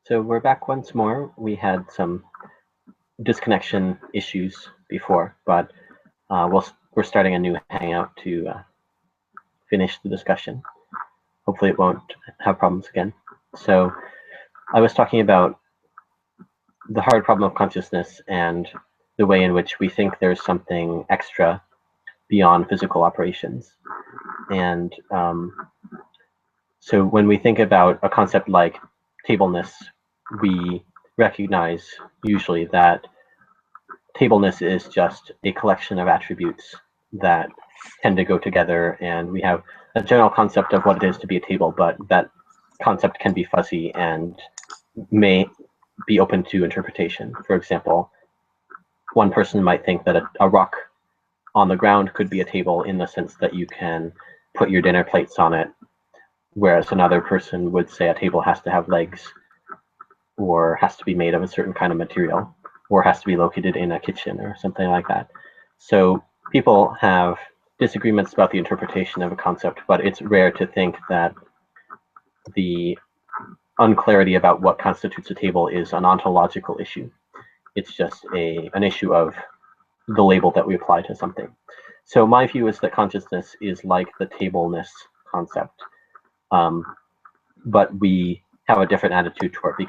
So we're back once more. We had some disconnection issues before, but we're starting a new Hangout to finish the discussion. Hopefully it won't have problems again. So I was talking about the hard problem of consciousness and the way in which we think there's something extra beyond physical operations. And so when we think about a concept like tableness, we recognize usually that tableness is just a collection of attributes that tend to go together, and we have a general concept of what it is to be a table, but that concept can be fuzzy and may be open to interpretation. For example, one person might think that a rock on the ground could be a table in the sense that you can put your dinner plates on it, whereas another person would say a table has to have legs, or has to be made of a certain kind of material, or has to be located in a kitchen or something like that. So people have disagreements about the interpretation of a concept, but it's rare to think that the unclarity about what constitutes a table is an ontological issue. It's just an issue of the label that we apply to something. So my view is that consciousness is like the tableness concept, but we have a different attitude toward it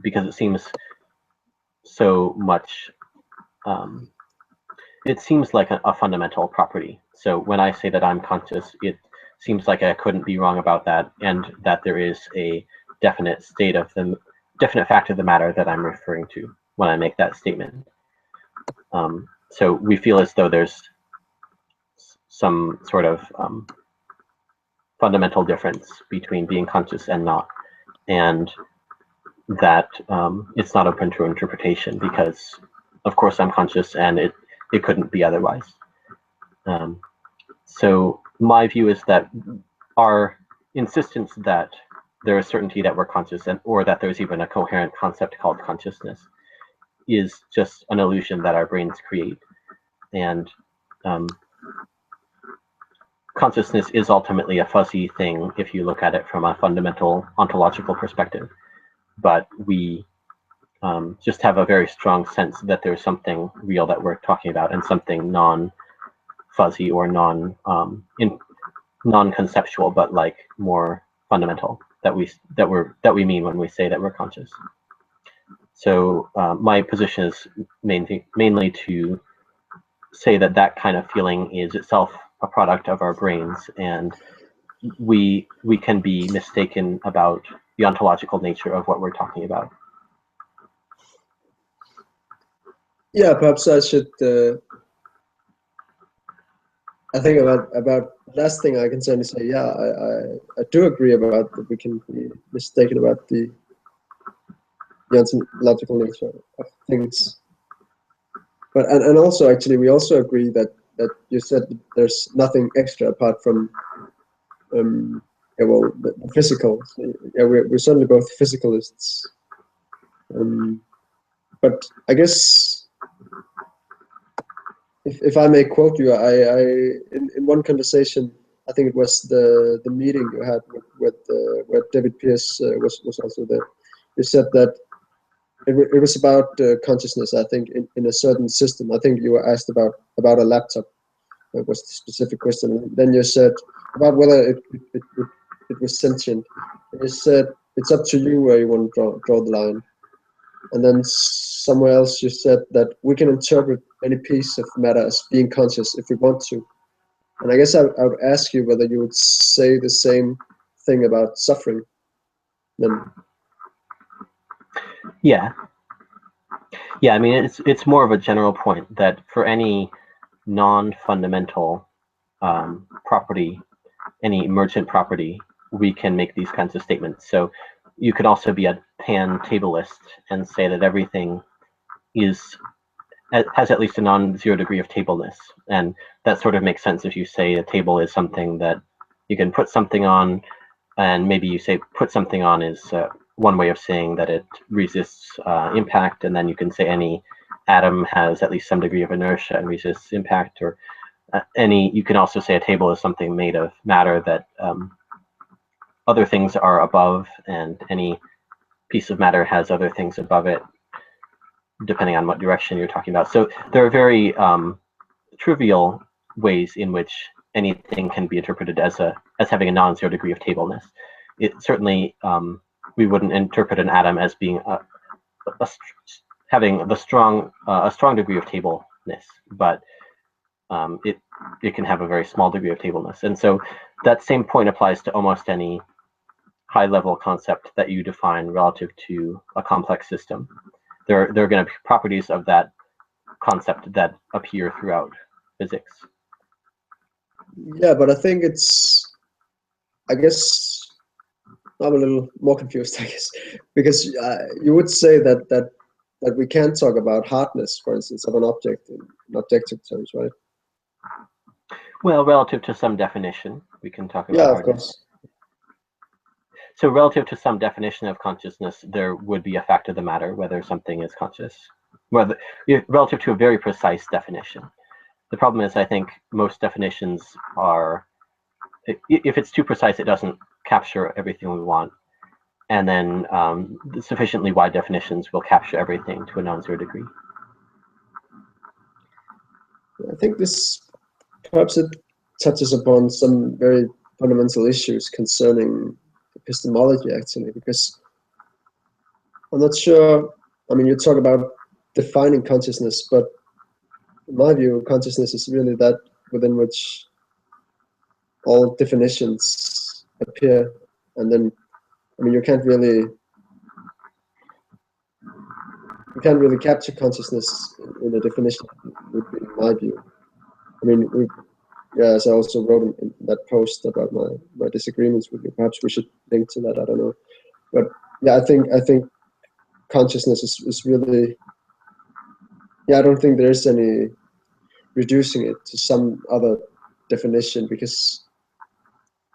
because it seems so much, it seems like a fundamental property. So when I say that I'm conscious, it seems like I couldn't be wrong about that, and that there is a definite fact of the matter that I'm referring to when I make that statement. So we feel as though there's some sort of fundamental difference between being conscious and not, and that it's not open to interpretation because, of course, I'm conscious and it couldn't be otherwise. So my view is that our insistence that there is certainty that we're conscious, or that there's even a coherent concept called consciousness, is just an illusion that our brains create. And consciousness is ultimately a fuzzy thing if you look at it from a fundamental ontological perspective. But we just have a very strong sense that there's something real that we're talking about, and something non-fuzzy or non-conceptual, but like more fundamental that we mean when we say that we're conscious. So my position is mainly to say that that kind of feeling is itself a product of our brains, and we can be mistaken about the ontological nature of what we're talking about. Yeah, perhaps I should. I think about last thing I can certainly say. Yeah, I do agree about that. We can be mistaken about the ontological nature of things. But and also actually we also agree that you said that there's nothing extra apart from the physical. So, yeah, we're certainly both physicalists. But I guess if I may quote you, in one conversation, I think it was the meeting you had with where David Pierce was also there. You said that it was about consciousness. I think in a certain system. I think you were asked about a laptop. That was the specific question. Then you said about whether it was sentient. And you said it's up to you where you want to draw the line. And then somewhere else you said that we can interpret any piece of matter as being conscious if we want to. And I guess I would ask you whether you would say the same thing about suffering then. Yeah. I mean, it's more of a general point that for any non-fundamental property, any emergent property, we can make these kinds of statements. So you could also be a pan-tableist and say that everything has at least a non-zero degree of tableness, and that sort of makes sense if you say a table is something that you can put something on, and maybe you say put something on is one way of saying that it resists impact, and then you can say any atom has at least some degree of inertia and resists impact, or you can also say a table is something made of matter that other things are above, and any piece of matter has other things above it, depending on what direction you're talking about. So there are very trivial ways in which anything can be interpreted as having a non-zero degree of tableness. It certainly we wouldn't interpret an atom as being having a strong degree of tableness, but it can have a very small degree of tableness. And so that same point applies to almost any high-level concept that you define relative to a complex system. There are going to be properties of that concept that appear throughout physics. Yeah, but I think I guess I'm a little more confused, I guess, because you would say that we can talk about hardness, for instance, of an object in objective terms, right? Well, relative to some definition, we can talk about Yeah, hardness. of course. So relative to some definition of consciousness, there would be a fact of the matter whether something is conscious, relative to a very precise definition. The problem is, I think most definitions are, if it's too precise, it doesn't capture everything we want. And then sufficiently wide definitions will capture everything to a non-zero degree. I think this perhaps it touches upon some very fundamental issues concerning epistemology, actually, because I'm not sure. I mean, you talk about defining consciousness, but in my view, consciousness is really that within which all definitions appear, and then, I mean, you can't really capture consciousness in a definition, would be my view. I mean, as I also wrote in that post about my disagreements with you, perhaps we should link to that, I don't know. But yeah, I think consciousness is really, I don't think there's any reducing it to some other definition, because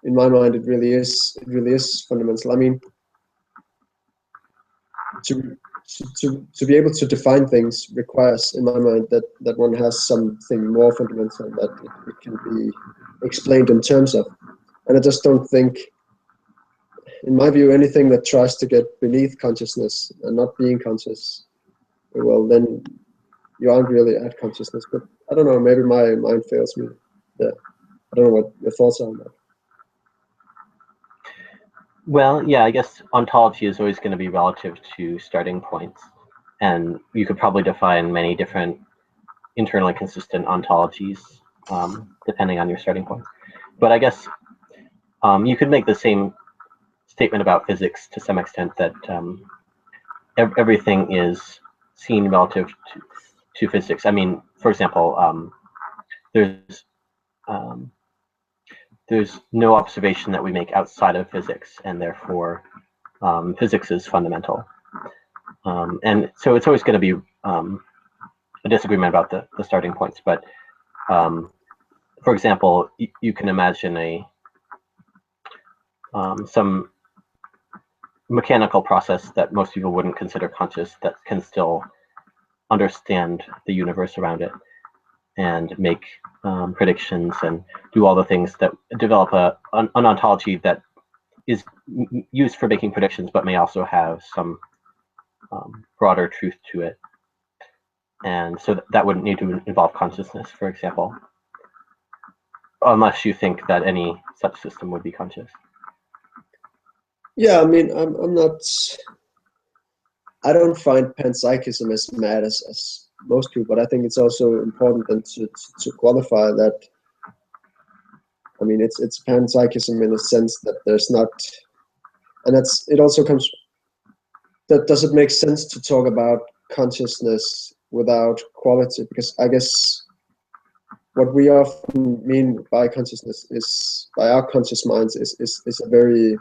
in my mind it really is fundamental. I mean, to be able to define things requires, in my mind, that one has something more fundamental that it can be explained in terms of. And I just don't think, in my view, anything that tries to get beneath consciousness and not being conscious, well, then you aren't really at consciousness. But I don't know, maybe my mind fails me there. I don't know what your thoughts are on that. Well, yeah, I guess ontology is always going to be relative to starting points. And you could probably define many different internally consistent ontologies depending on your starting point. But I guess you could make the same statement about physics to some extent, that everything is seen relative to physics. I mean, for example, there's no observation that we make outside of physics, and therefore physics is fundamental. And so it's always going to be a disagreement about the starting points. But for example, you can imagine some mechanical process that most people wouldn't consider conscious that can still understand the universe around it and make predictions and do all the things that develop an ontology that is used for making predictions, but may also have some broader truth to it. And so that wouldn't need to involve consciousness, for example, unless you think that any such system would be conscious. Yeah, I mean, I don't find panpsychism as mad as most people, but I think it's also important then to qualify that. I mean, it's panpsychism in a sense that there's not, and it also comes, that does it make sense to talk about consciousness without quality? Because I guess what we often mean by consciousness is, by our conscious minds, is a very,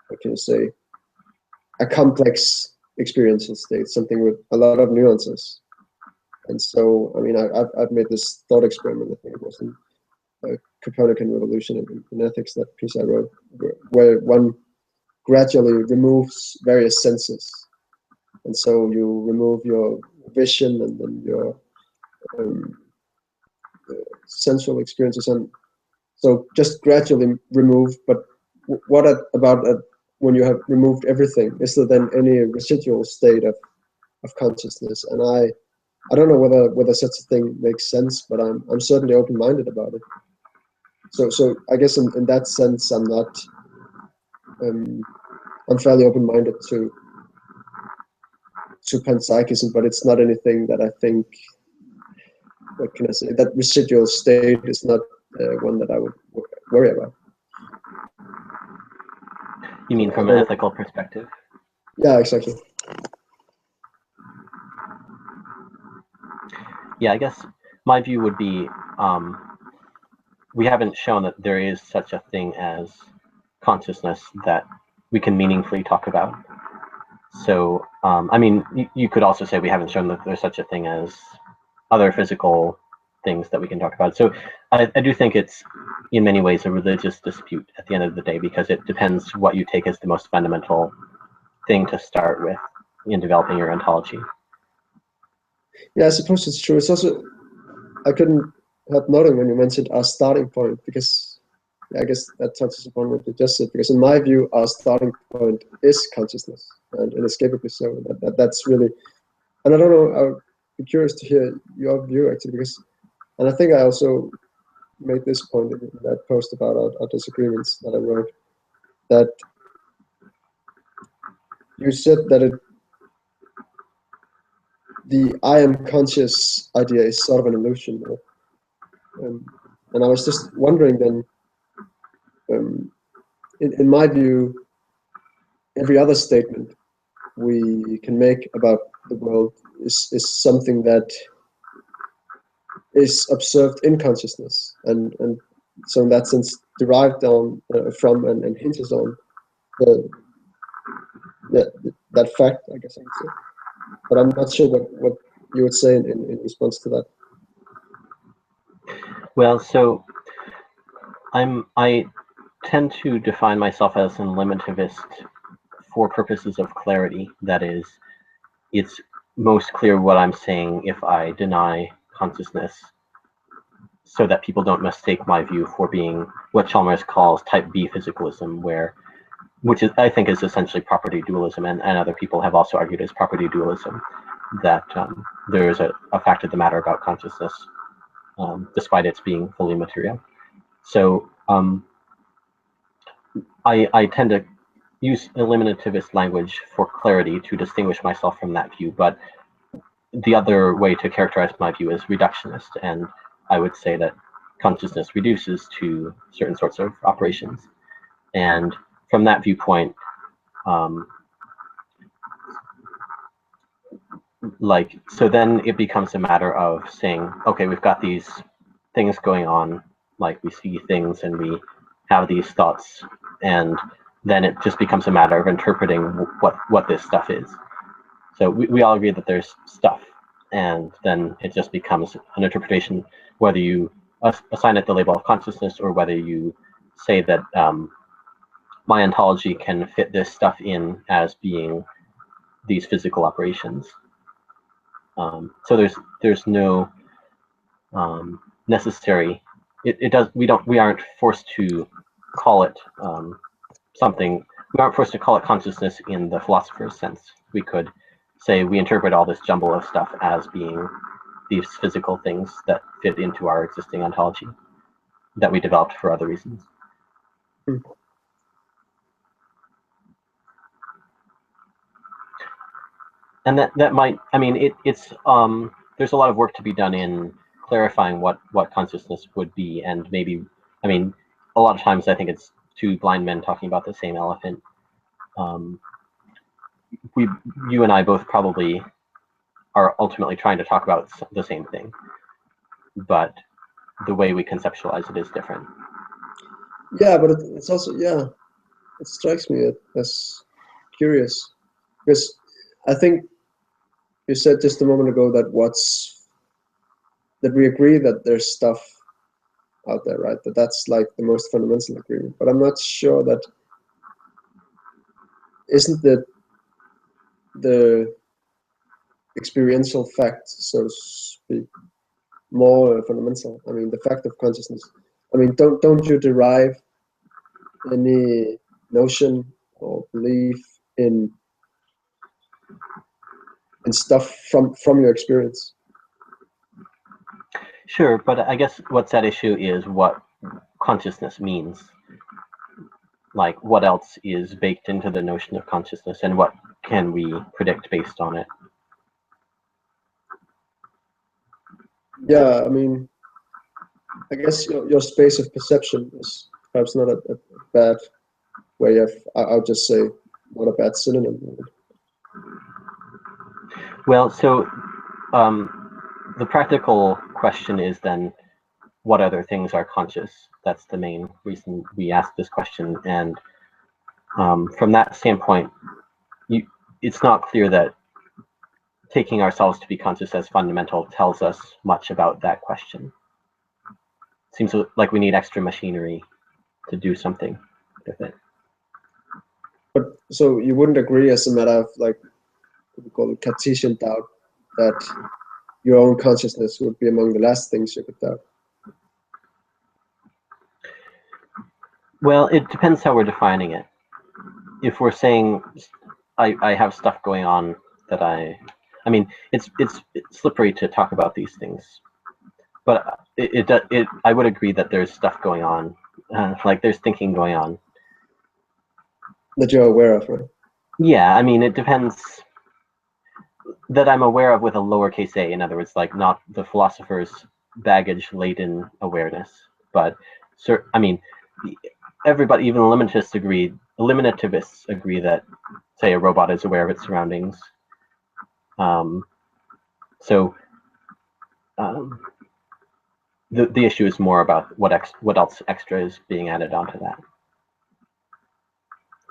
what can you say, a complex experiential state, something with a lot of nuances. And so, I mean, I've made this thought experiment, I think it was in Copernican Revolution in Ethics, that piece I wrote, where one gradually removes various senses. And so you remove your vision and then your sensual experiences. And so just gradually remove, but what about when you have removed everything, is there then any residual state of consciousness? And I don't know whether such a thing makes sense, but I'm certainly open-minded about it. So I guess in that sense, I'm not. I'm fairly open-minded to panpsychism, but it's not anything that I think. What can I say? That residual state is not one that I would worry about. You mean from an ethical perspective? Yeah, exactly. Yeah, I guess my view would be we haven't shown that there is such a thing as consciousness that we can meaningfully talk about. So, I mean, you could also say we haven't shown that there's such a thing as other physical things that we can talk about. So I do think it's in many ways a religious dispute at the end of the day, because it depends what you take as the most fundamental thing to start with in developing your ontology. Yeah, I suppose it's true. It's also, I couldn't help noting when you mentioned our starting point, because I guess that touches upon what you just said, because in my view, our starting point is consciousness, and inescapably so. That's really, and I don't know, I'd be curious to hear your view actually, because, and I think I also made this point in that post about our disagreements that I wrote, that you said that the I am conscious idea is sort of an illusion. And I was just wondering then, in my view, every other statement we can make about the world is something that is observed in consciousness, and so in that sense derived from and hinges on that fact, I guess I would say. But I'm not sure what you would say in response to that. Well, so I tend to define myself as an eliminativist for purposes of clarity. That is, it's most clear what I'm saying if I deny consciousness, so that people don't mistake my view for being what Chalmers calls type B physicalism, which is, I think, is essentially property dualism, and other people have also argued as property dualism, that there is a fact of the matter about consciousness, despite its being fully material. So I tend to use eliminativist language for clarity to distinguish myself from that view, but the other way to characterize my view is reductionist, and I would say that consciousness reduces to certain sorts of operations. And from that viewpoint, so then it becomes a matter of saying, okay, we've got these things going on, like we see things and we have these thoughts, and then it just becomes a matter of interpreting what this stuff is. So we all agree that there's stuff, and then it just becomes an interpretation, whether you assign it the label of consciousness or whether you say that my ontology can fit this stuff in as being these physical operations. So there's no necessary. We aren't forced to call it something. We aren't forced to call it consciousness in the philosopher's sense. We could say we interpret all this jumble of stuff as being these physical things that fit into our existing ontology that we developed for other reasons. And that might, I mean, it's there's a lot of work to be done in clarifying what consciousness would be, and maybe, I mean, a lot of times I think it's two blind men talking about the same elephant. You and I both probably are ultimately trying to talk about the same thing, but the way we conceptualize it is different. Yeah, but it's also, yeah, it strikes me as curious, because I think you said just a moment ago that we agree that there's stuff out there, right? That's like the most fundamental agreement. But I'm not sure that isn't the experiential fact, so to speak, more fundamental. I mean, the fact of consciousness. I mean, don't you derive any notion or belief in stuff from your experience. Sure, but I guess what's at issue is what consciousness means. Like, what else is baked into the notion of consciousness, and what can we predict based on it? Yeah, I mean, I guess your space of perception is perhaps not a bad way of, I'll just say, not a bad synonym. Well, so the practical question is then, what other things are conscious? That's the main reason we ask this question. And from that standpoint, it's not clear that taking ourselves to be conscious as fundamental tells us much about that question. Seems like we need extra machinery to do something with it. But so you wouldn't agree, as a matter of like what we call it Cartesian doubt, that your own consciousness would be among the last things you could doubt? Well, it depends how we're defining it. If we're saying I have stuff going on that I mean, it's slippery to talk about these things, but I would agree that there's stuff going on, like there's thinking going on That you're aware of, right? Yeah, I mean, it depends. That I'm aware of with a lowercase a, in other words, like not the philosopher's baggage-laden awareness, but I mean, everybody, even eliminativists agree that, say, a robot is aware of its surroundings. The issue is more about what else extra is being added onto that.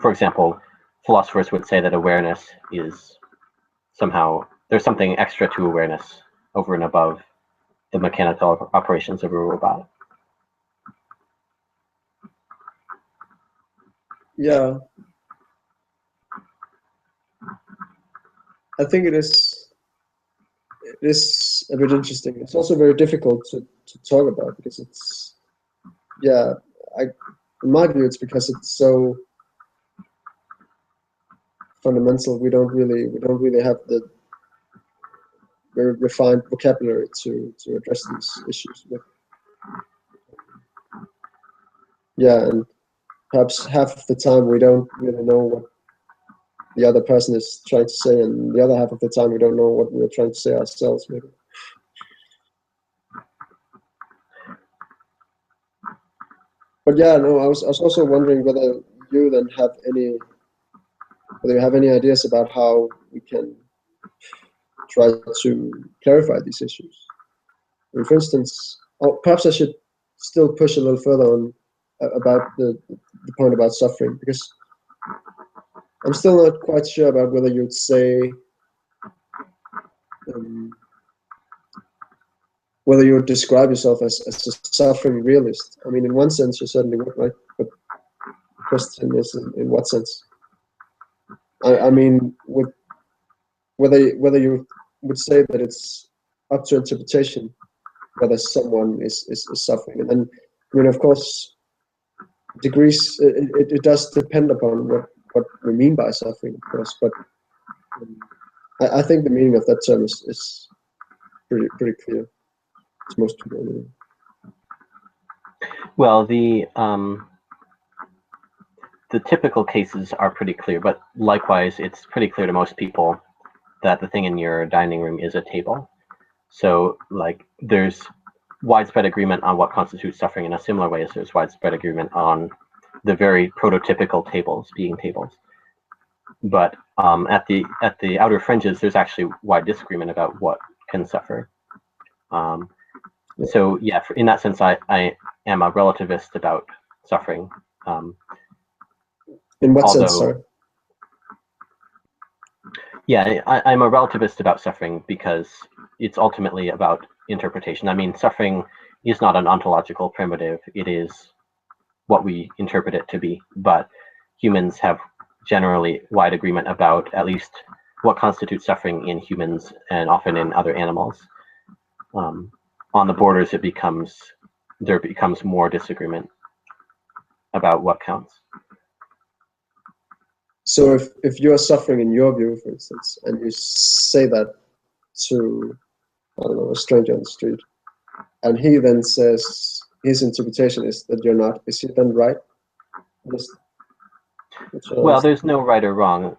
For example, philosophers would say that awareness is somehow, there's something extra to awareness over and above the mechanical operations of a robot. Yeah. I think it is a bit interesting. It's also very difficult to talk about because it's, yeah, in my view, it's because it's so fundamental. We don't really have the very refined vocabulary to address these issues with. Yeah, and perhaps half of the time we don't really know what the other person is trying to say, and the other half of the time we don't know what we're trying to say ourselves, maybe. But yeah, no, I was also wondering whether you then have any ideas about how we can try to clarify these issues. I mean, for instance, perhaps I should still push a little further on about the point about suffering, because I'm still not quite sure about whether you'd say whether you would describe yourself as a suffering realist. I mean, in one sense, you certainly would, right? But the question is, in what sense? I mean, whether you would say that it's up to interpretation whether someone is suffering. And then, I mean, of course, degrees, it does depend upon what we mean by suffering, of course, but I think the meaning of that term is pretty clear to most people. Anyway. Well, the typical cases are pretty clear, but likewise, it's pretty clear to most people that the thing in your dining room is a table. So, like, there's widespread agreement on what constitutes suffering in a similar way as there's widespread agreement on the very prototypical tables being tables. But at the outer fringes, there's actually wide disagreement about what can suffer. So yeah, in that sense, I am a relativist about suffering. In what sense, sorry? Yeah, I'm a relativist about suffering because it's ultimately about interpretation. I mean, suffering is not an ontological primitive. It is what we interpret it to be. But humans have generally wide agreement about at least what constitutes suffering in humans and often in other animals. On the borders, there becomes more disagreement about what counts. So if you are suffering in your view, for instance, and you say that to, I don't know, a stranger on the street, and he then says his interpretation is that you're not, is he then right? Well, there's no right or wrong.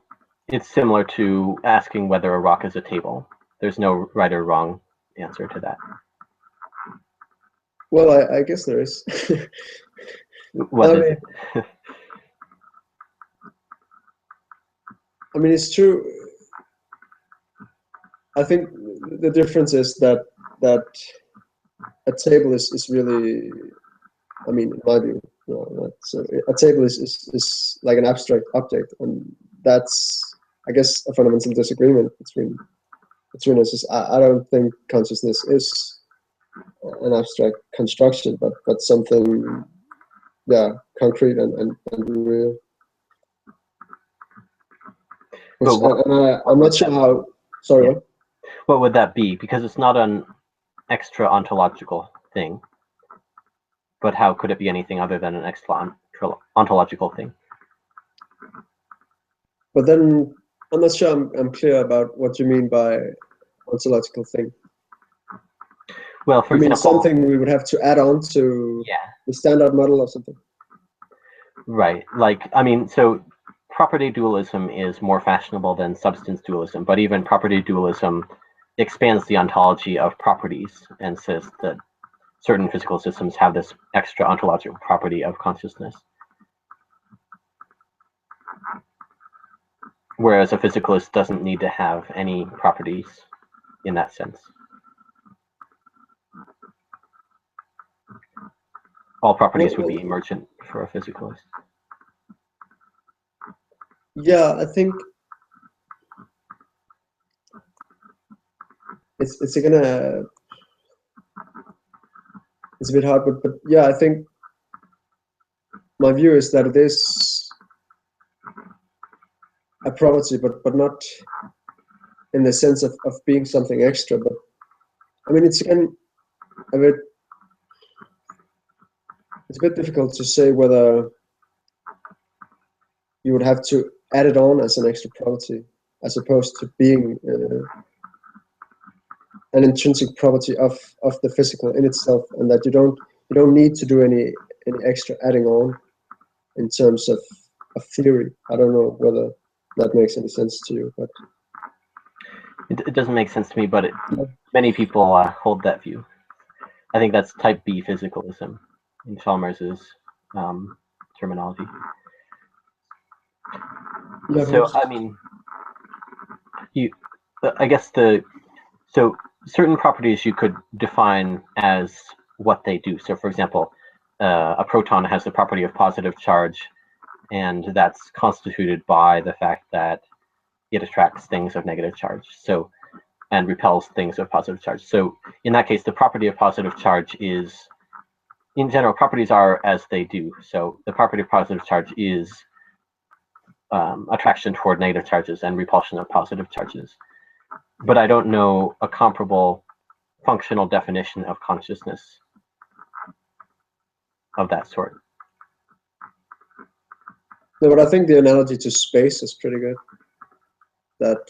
It's similar to asking whether a rock is a table. There's no right or wrong answer to that. Well, I guess there is. What is it? I mean, it's true. I think the difference is that a table is really, I mean, in my view, so a table is like an abstract object, and that's, I guess, a fundamental disagreement between us. I don't think consciousness is an abstract construction, but something, yeah, concrete and real. I'm not sure how. Sorry. Yeah. What would that be? Because it's not an extra ontological thing. But how could it be anything other than an extra ontological thing? But then I'm not sure I'm clear about what you mean by ontological thing. Well, for example, something we would have to add on to the standard model or something. Right. Like, I mean, so property dualism is more fashionable than substance dualism, but even property dualism expands the ontology of properties and says that certain physical systems have this extra ontological property of consciousness. Whereas a physicalist doesn't need to have any properties in that sense. All properties would be emergent for a physicalist. Yeah, I think it's a bit hard, but yeah, I think my view is that it is a property, but not in the sense of being something extra. But I mean, it's again it's a bit difficult to say whether you would have to add it on as an extra property, as opposed to being an intrinsic property of the physical in itself, and that you don't need to do any extra adding on in terms of theory. I don't know whether that makes any sense to you, but it doesn't make sense to me. But many people hold that view. I think that's type B physicalism in Chalmers's terminology. Yeah, so I mean, I guess so certain properties you could define as what they do. So for example, a proton has the property of positive charge, and that's constituted by the fact that it attracts things of negative charge, so, and repels things of positive charge. So in that case, the property of positive charge is, in general, properties are as they do. So the property of positive charge is attraction toward negative charges and repulsion of positive charges. But I don't know a comparable functional definition of consciousness of that sort. No, but I think the analogy to space is pretty good. That,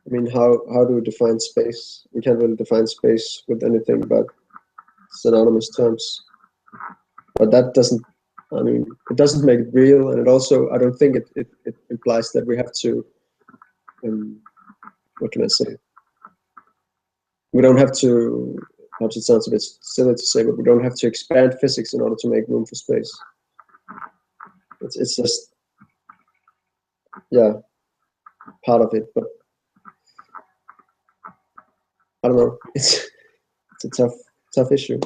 I mean, how do we define space? We can't really define space with anything but synonymous terms. But that doesn't, I mean, it doesn't make it real, and it also, I don't think it implies that we have to, what can I say? We don't have to, perhaps it sounds a bit silly to say, but we don't have to expand physics in order to make room for space. It's just, yeah, part of it, but I don't know. It's a tough issue.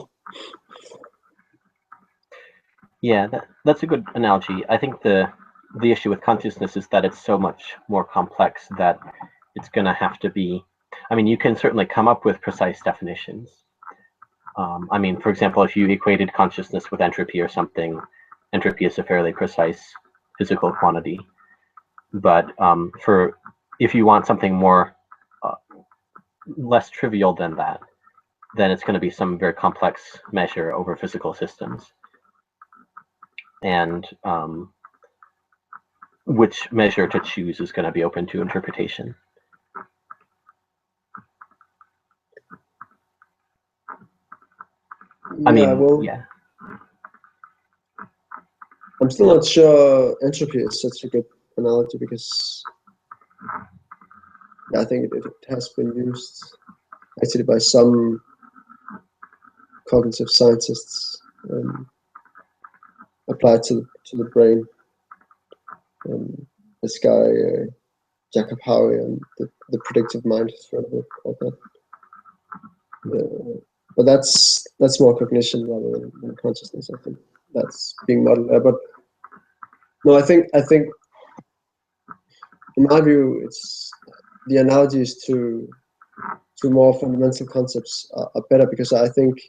Yeah, that's a good analogy. I think the issue with consciousness is that it's so much more complex that it's going to have to be, I mean, you can certainly come up with precise definitions. I mean, for example, if you equated consciousness with entropy or something, entropy is a fairly precise physical quantity. But if you want something more less trivial than that, then it's going to be some very complex measure over physical systems. And which measure to choose is going to be open to interpretation. Yeah, I'm still not sure entropy is such a good analogy because I think it has been used actually by some cognitive scientists, applied to the brain. This guy, Jacob Howe, and the predictive mind is heard of it, called that. But that's more cognition rather than consciousness. I think that's being modeled there. But no, I think in my view, it's the analogies to more fundamental concepts are better, because I think,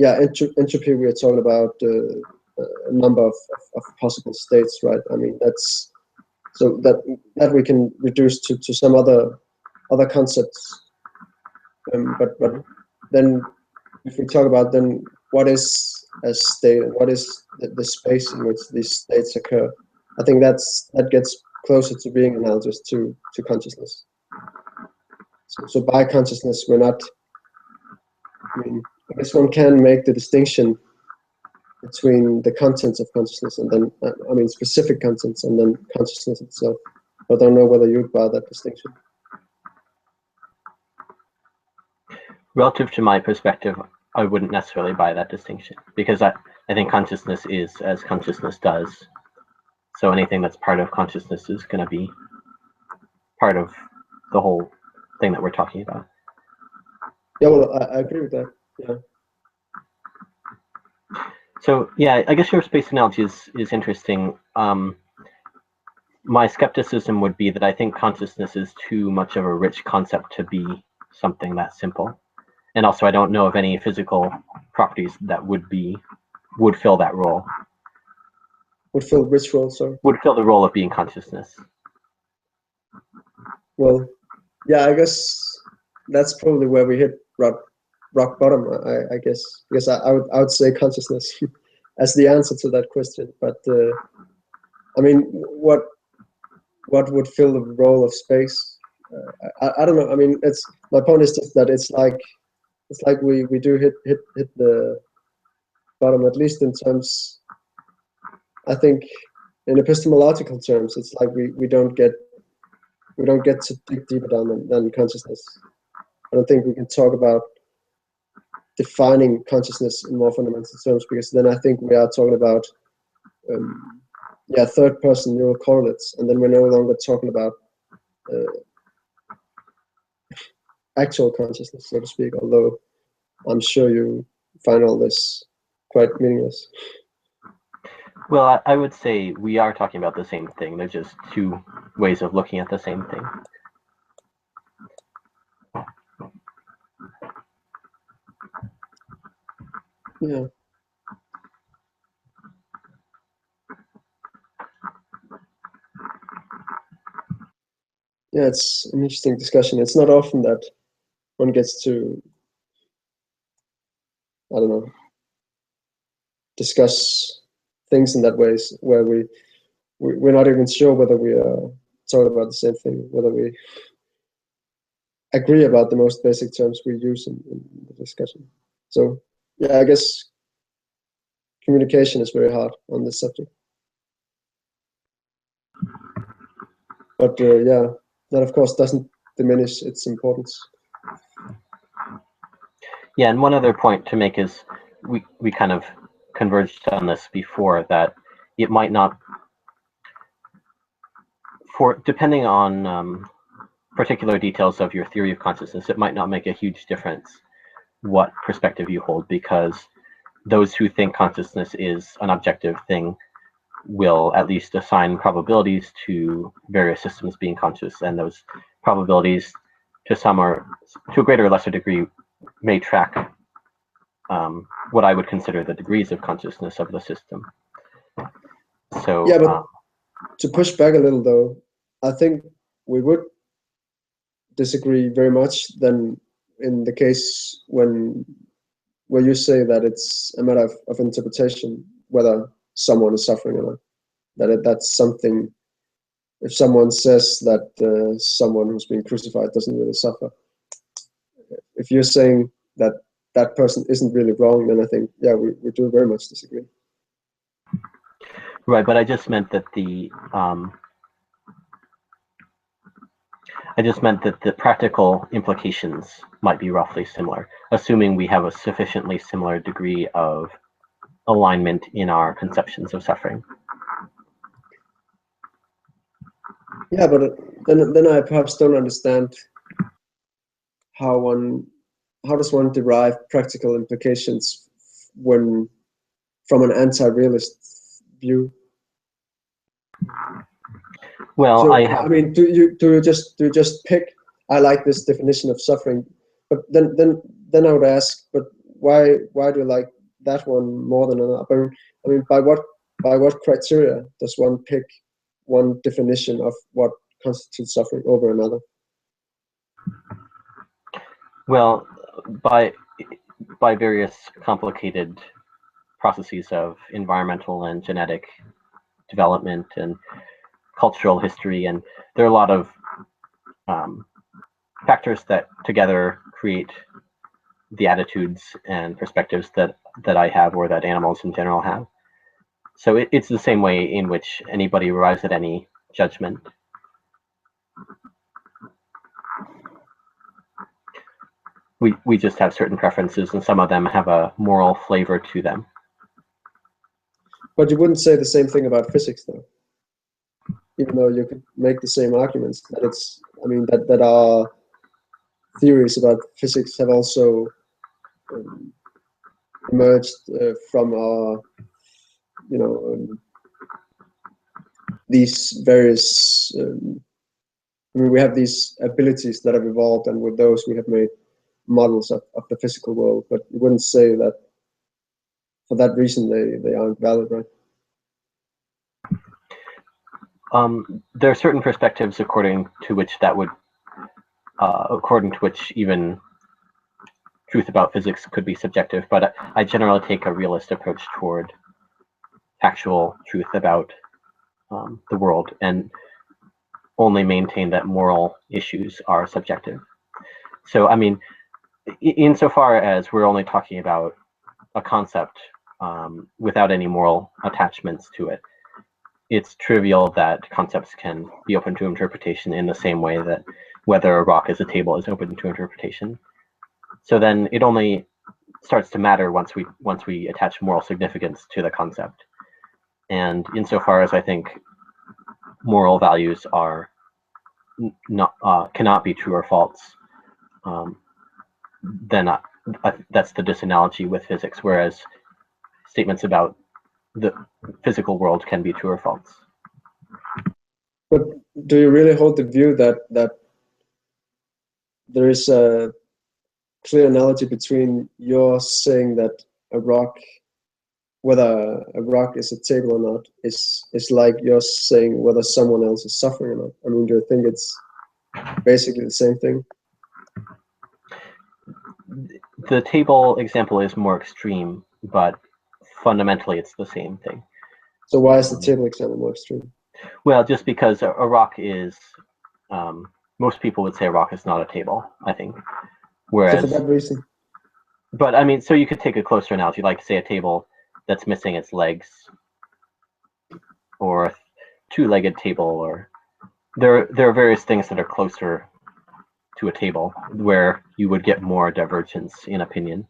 entropy, we are talking about a number of possible states, right? I mean, that's so that we can reduce to some other concepts. But then if we talk about then what is a state and what is the space in which these states occur, I think that gets closer to being analogous to consciousness. So by consciousness, we're not. I mean, I guess one can make the distinction between the contents of consciousness and then, specific contents and then consciousness itself. But I don't know whether you'd buy that distinction. Relative to my perspective, I wouldn't necessarily buy that distinction, because I think consciousness is as consciousness does. So anything that's part of consciousness is going to be part of the whole thing that we're talking about. Yeah, well, I agree with that. Yeah. So yeah, I guess your space analogy is interesting. My skepticism would be that I think consciousness is too much of a rich concept to be something that simple. And also, I don't know of any physical properties that would fill that role. Would fill which role, sorry? Would fill the role of being consciousness. Well, yeah, I guess that's probably where we hit rock bottom. I guess, because I would say consciousness as the answer to that question. But I mean, what would fill the role of space? I don't know. I mean, my point is just that it's like we do hit the bottom, at least in terms. I think in epistemological terms, it's like we don't get to dig deeper down than consciousness. I don't think we can talk about defining consciousness in more fundamental terms, because then I think we are talking about third person neural correlates, and then we're no longer talking about actual consciousness, so to speak, although I'm sure you find all this quite meaningless. Well, I would say we are talking about the same thing. There's just two ways of looking at the same thing. Yeah. Yeah, it's an interesting discussion. It's not often that one gets to, I don't know, discuss things in that ways where we're not even sure whether we are talking about the same thing, whether we agree about the most basic terms we use in the discussion. So yeah, I guess communication is very hard on this subject. But that of course doesn't diminish its importance. Yeah, and one other point to make is we kind of converged on this before, that it might not, depending on particular details of your theory of consciousness, it might not make a huge difference what perspective you hold, because those who think consciousness is an objective thing will at least assign probabilities to various systems being conscious, and those probabilities to a greater or lesser degree may track what I would consider the degrees of consciousness of the system. So yeah, but to push back a little though, I think we would disagree very much then in the case where you say that it's a matter of interpretation whether someone is suffering or not, that's something if someone says that someone who's been crucified doesn't really suffer, if you're saying that that person isn't really wrong, then I think, yeah, we do very much disagree. Right, but I just meant that the practical implications might be roughly similar, assuming we have a sufficiently similar degree of alignment in our conceptions of suffering. Yeah, but then I perhaps don't understand how does one derive practical implications when from an anti-realist view. Well, so, I mean, do you just pick, I like this definition of suffering, but then I would ask, but why do you like that one more than another? I mean, by what criteria does one pick one definition of what constitutes suffering over another? Well, by various complicated processes of environmental and genetic development and cultural history, and there are a lot of factors that together create the attitudes and perspectives that I have, or that animals in general have. So it's the same way in which anybody arrives at any judgment. We just have certain preferences, and some of them have a moral flavor to them. But you wouldn't say the same thing about physics, though, even though you could make the same arguments that it's, I mean, that our theories about physics have also emerged from our, you know, these various, I mean, we have these abilities that have evolved, and with those we have made models of the physical world, but you wouldn't say that for that reason they aren't valid, right? There are certain perspectives according to which even truth about physics could be subjective, but I generally take a realist approach toward actual truth about the world, and only maintain that moral issues are subjective. So, I mean, insofar as we're only talking about a concept without any moral attachments to it, it's trivial that concepts can be open to interpretation in the same way that whether a rock is a table is open to interpretation. So then it only starts to matter once we attach moral significance to the concept. And insofar as I think moral values are cannot be true or false, then that's the disanalogy with physics, whereas statements about the physical world can be true or false. But do you really hold the view that there is a clear analogy between your saying that a rock, whether a rock is a table or not, is like you're saying whether someone else is suffering or not? I mean, do you think it's basically the same thing? The table example is more extreme, but fundamentally it's the same thing. So why is the table example more extreme? Well, just because a rock is, most people would say a rock is not a table, I think. Whereas, so for that reason. But I mean, so you could take a closer analogy, like say a table that's missing its legs, or a two-legged table, or there are various things that are closer to a table where you would get more divergence in opinion.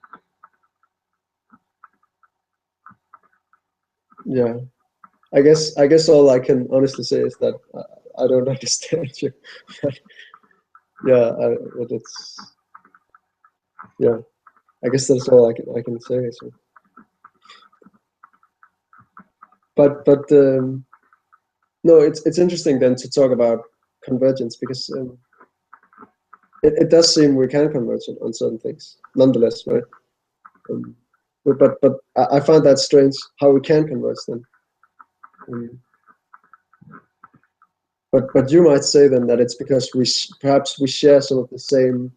Yeah, I guess all I can honestly say is that I don't understand you. Yeah, I guess that's all I can say. So. But no, it's interesting then to talk about convergence, because it does seem we can converge on certain things nonetheless, right? But I find that strange how we can converge then. But you might say then that it's because perhaps we share some of the same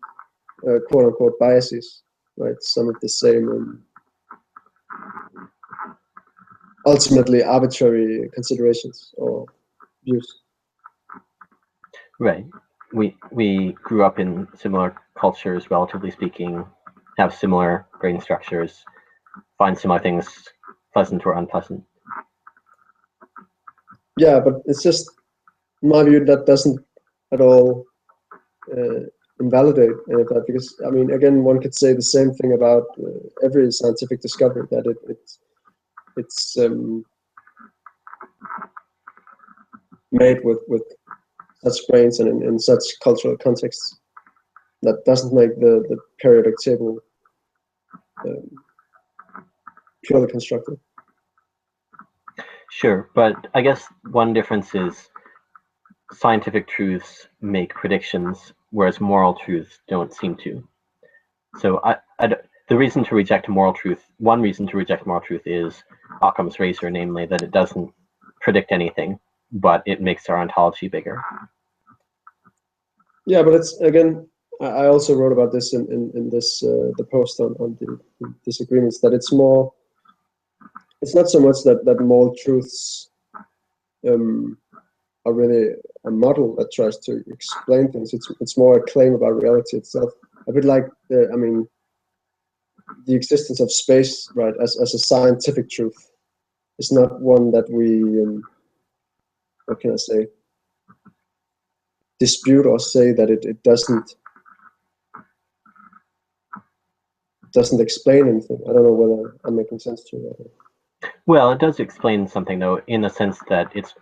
quote unquote biases, right? Some of the same ultimately arbitrary considerations or views. Right. We grew up in similar cultures, relatively speaking, have similar brain structures, find similar things pleasant or unpleasant. Yeah, but it's just, in my view, that doesn't at all invalidate any of that, because I mean, again, one could say the same thing about every scientific discovery, that it's made with such brains and in such cultural contexts. That doesn't make the periodic table um, purely constructive. Sure, but I guess one difference is scientific truths make predictions, whereas moral truths don't seem to. So the reason to reject moral truth, one reason to reject moral truth is Occam's razor, namely that it doesn't predict anything, but it makes our ontology bigger. Yeah, but it's, again, I also wrote about this in this the post on the disagreements, that it's not so much that moral truths are really a model that tries to explain things. It's more a claim about reality itself. A bit like I mean, the existence of space, right, as a scientific truth, is not one that we what can I say, dispute or say that it doesn't explain anything. I don't know whether I'm making sense to you. Well, it does explain something, though, in the sense that it's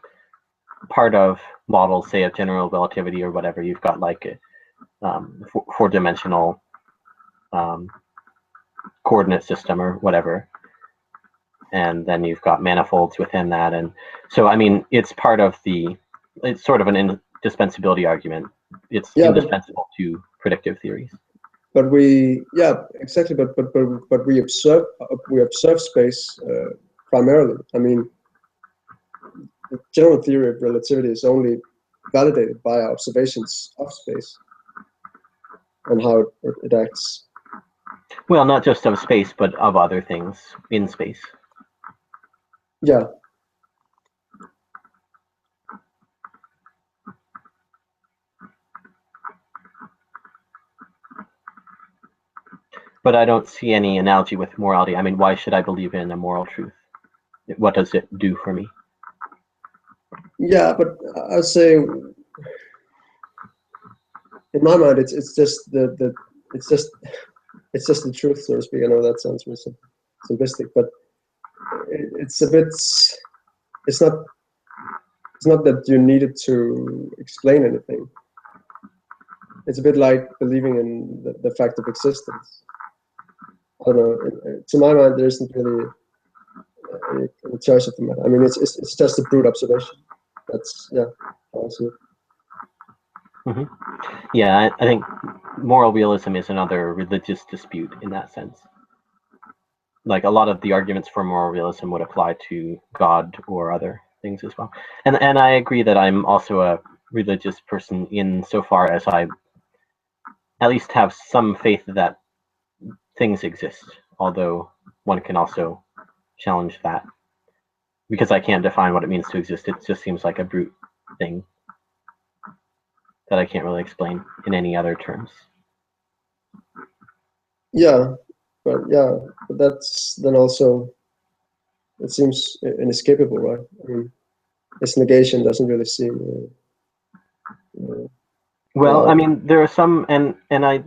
part of models, say, of general relativity or whatever. You've got like a four-dimensional coordinate system or whatever, and then you've got manifolds within that. And so, I mean, it's part of it's sort of an indispensability argument. It's indispensable to predictive theories. But exactly. But we observe space primarily. I mean, the general theory of relativity is only validated by our observations of space and how it acts. Well, not just of space, but of other things in space. Yeah. But I don't see any analogy with morality. I mean, why should I believe in a moral truth? What does it do for me? Yeah, but I'd say, in my mind, it's just it's just the truth, so to speak. I know that sounds really simplistic, but it's a bit. It's not that you needed to explain anything. It's a bit like believing in the fact of existence. I don't know. To my mind, there isn't really any choice of the matter. I mean, it's just a brute observation. That's how I see it. Mm-hmm. Yeah, I think moral realism is another religious dispute in that sense. Like a lot of the arguments for moral realism would apply to God or other things as well. And I agree that I'm also a religious person in so far as I at least have some faith that things exist, although one can also challenge that. Because I can't define what it means to exist, it just seems like a brute thing that I can't really explain in any other terms. Yeah, but that's then also, it seems inescapable, right? I mean, its negation doesn't really seem. Well, I mean, there are some, and I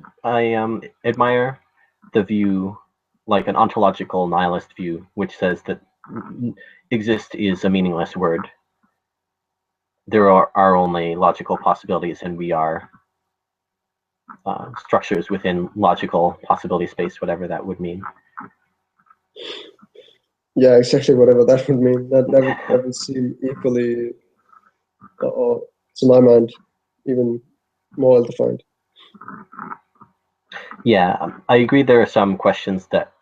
admire the view, like an ontological nihilist view, which says that exist is a meaningless word. There are only logical possibilities, and we are structures within logical possibility space, whatever that would mean. Yeah, exactly. Whatever that would mean, that would seem equally, or to my mind, even more well-defined. Yeah, I agree. There are some questions that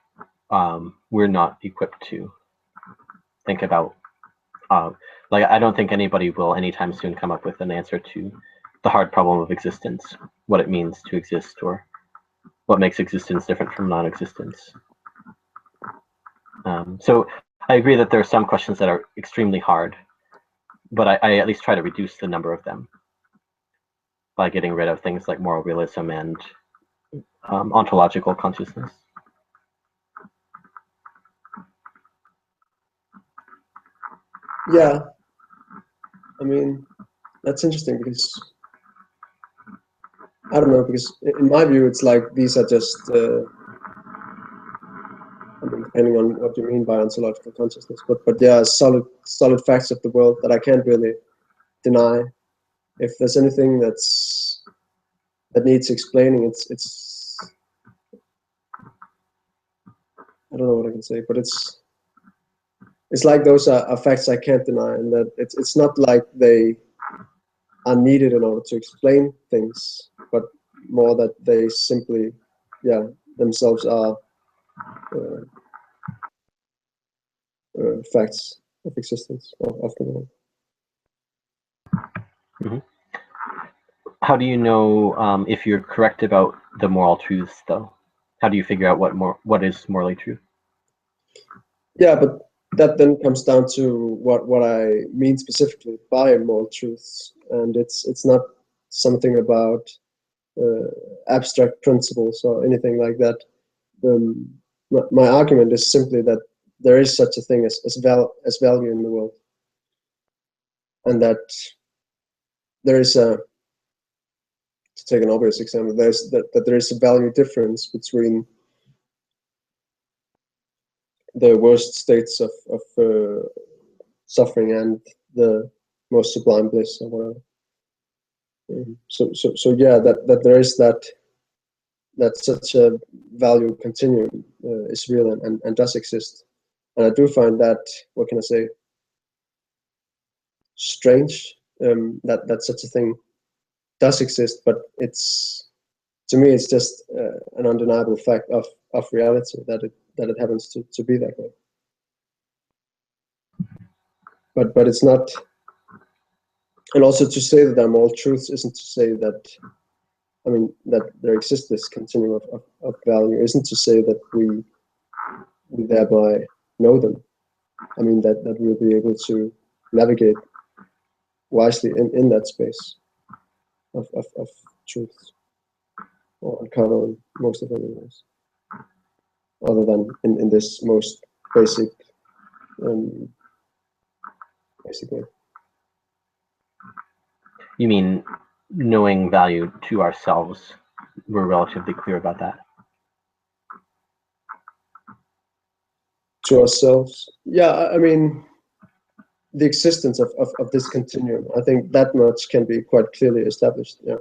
we're not equipped to think about. Like, I don't think anybody will anytime soon come up with an answer to the hard problem of existence, what it means to exist, or what makes existence different from non-existence. So I agree that there are some questions that are extremely hard, but I at least try to reduce the number of them. by getting rid of things like moral realism and ontological consciousness. Yeah, I mean, that's interesting because I don't know, because in my view, it's like these are just, I mean, depending on what you mean by ontological consciousness, but yeah, solid facts of the world that I can't really deny. If there's anything that needs explaining, it's I don't know what I can say, but it's like those are facts I can't deny, and that it's not like they are needed in order to explain things, but more that they simply, yeah, themselves are facts of existence of the world. Mm-hmm. How do you know if you're correct about the moral truths, though? How do you figure out what is morally true? Yeah, but that then comes down to what I mean specifically by moral truths, and it's not something about abstract principles or anything like that. My argument is simply that there is such a thing as value in the world, and that there is a, to take an obvious example, that there is a value difference between the worst states of suffering and the most sublime bliss or whatever. So yeah, that there is that such a value continuum is real and does exist, and I do find that, what can I say, strange, that such a thing does exist, but it's, to me, it's just an undeniable fact of reality that it happens to be that way. But it's not, and also to say that there are moral truths isn't to say that, I mean, that there exists this continuum of value isn't to say that we thereby know them. I mean, that we'll be able to navigate wisely in that space of truth, or uncover most of them anyways, other than in this most basic way. You mean knowing value to ourselves? We're relatively clear about that. To ourselves, yeah. I mean, the existence of this continuum, I think that much can be quite clearly established. Yeah.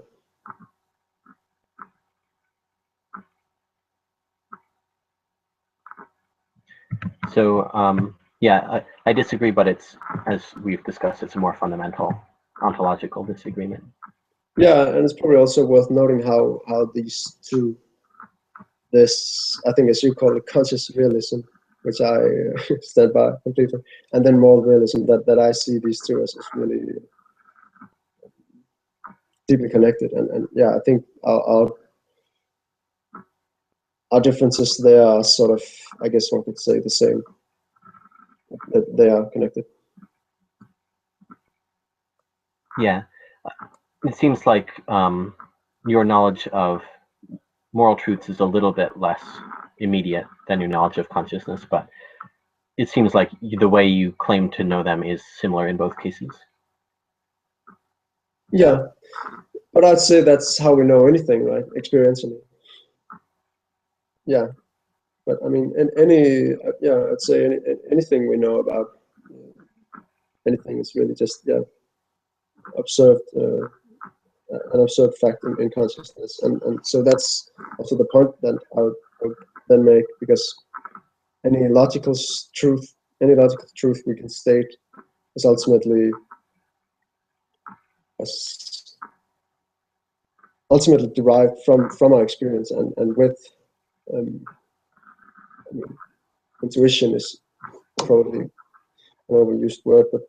So yeah, I disagree, but it's, as we've discussed, it's a more fundamental ontological disagreement. Yeah, and it's probably also worth noting how these two, this, I think, as you call it, conscious realism, which I stand by completely, and then moral realism, that I see these two as really deeply connected, and yeah, I think our differences there are sort of, I guess one could say, the same, that they are connected. Yeah, it seems like your knowledge of moral truths is a little bit less immediate than your knowledge of consciousness, but it seems like the way you claim to know them is similar in both cases. Yeah, but I'd say that's how we know anything, right? Experientially. Yeah, but I mean, yeah, I'd say anything we know about anything is really just, yeah, observed, an observed fact in consciousness, and so that's also the point that I would then make, because any logical truth we can state is ultimately derived from our experience, and with I mean, intuition is probably an overused word, but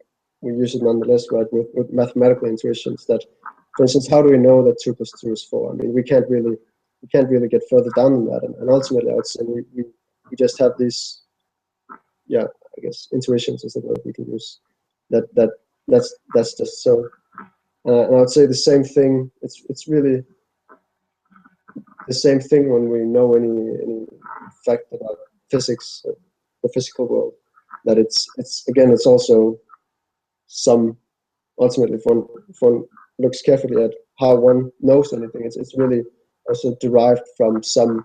we use it nonetheless, right? With mathematical intuitions, that, for instance, how do we know that 2 + 2 is 4? I mean, we can't really get further down than that, and ultimately, I would say we just have these, yeah, I guess intuitions is the word we can use. That's just so. And I would say the same thing. It's really the same thing when we know any fact about physics, the physical world. That it's also some ultimately if one looks carefully at how one knows anything, it's really also derived from some.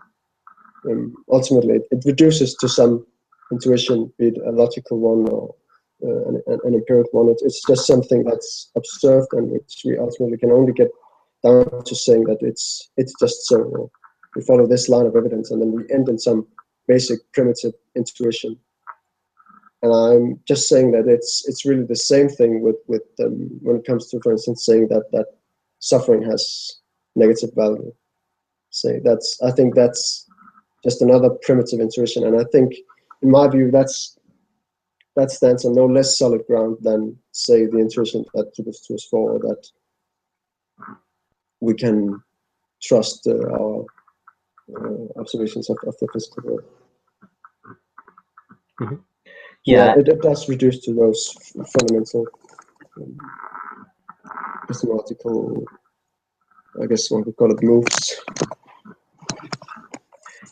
Ultimately, it reduces to some intuition, be it a logical one or an empirical one. It's just something that's observed and which we ultimately can only get down to saying that it's just so. We follow this line of evidence and then we end in some basic primitive intuition. And I'm just saying that it's really the same thing with when it comes to, for instance, saying that suffering has negative value. I think that's just another primitive intuition, and I think, in my view, that stands on no less solid ground than, say, the intuition that 2+2=4, or that we can trust our observations of the physical world. Mm-hmm. Yeah, it does reduce to those fundamental epistemological, I guess one could call it, moves.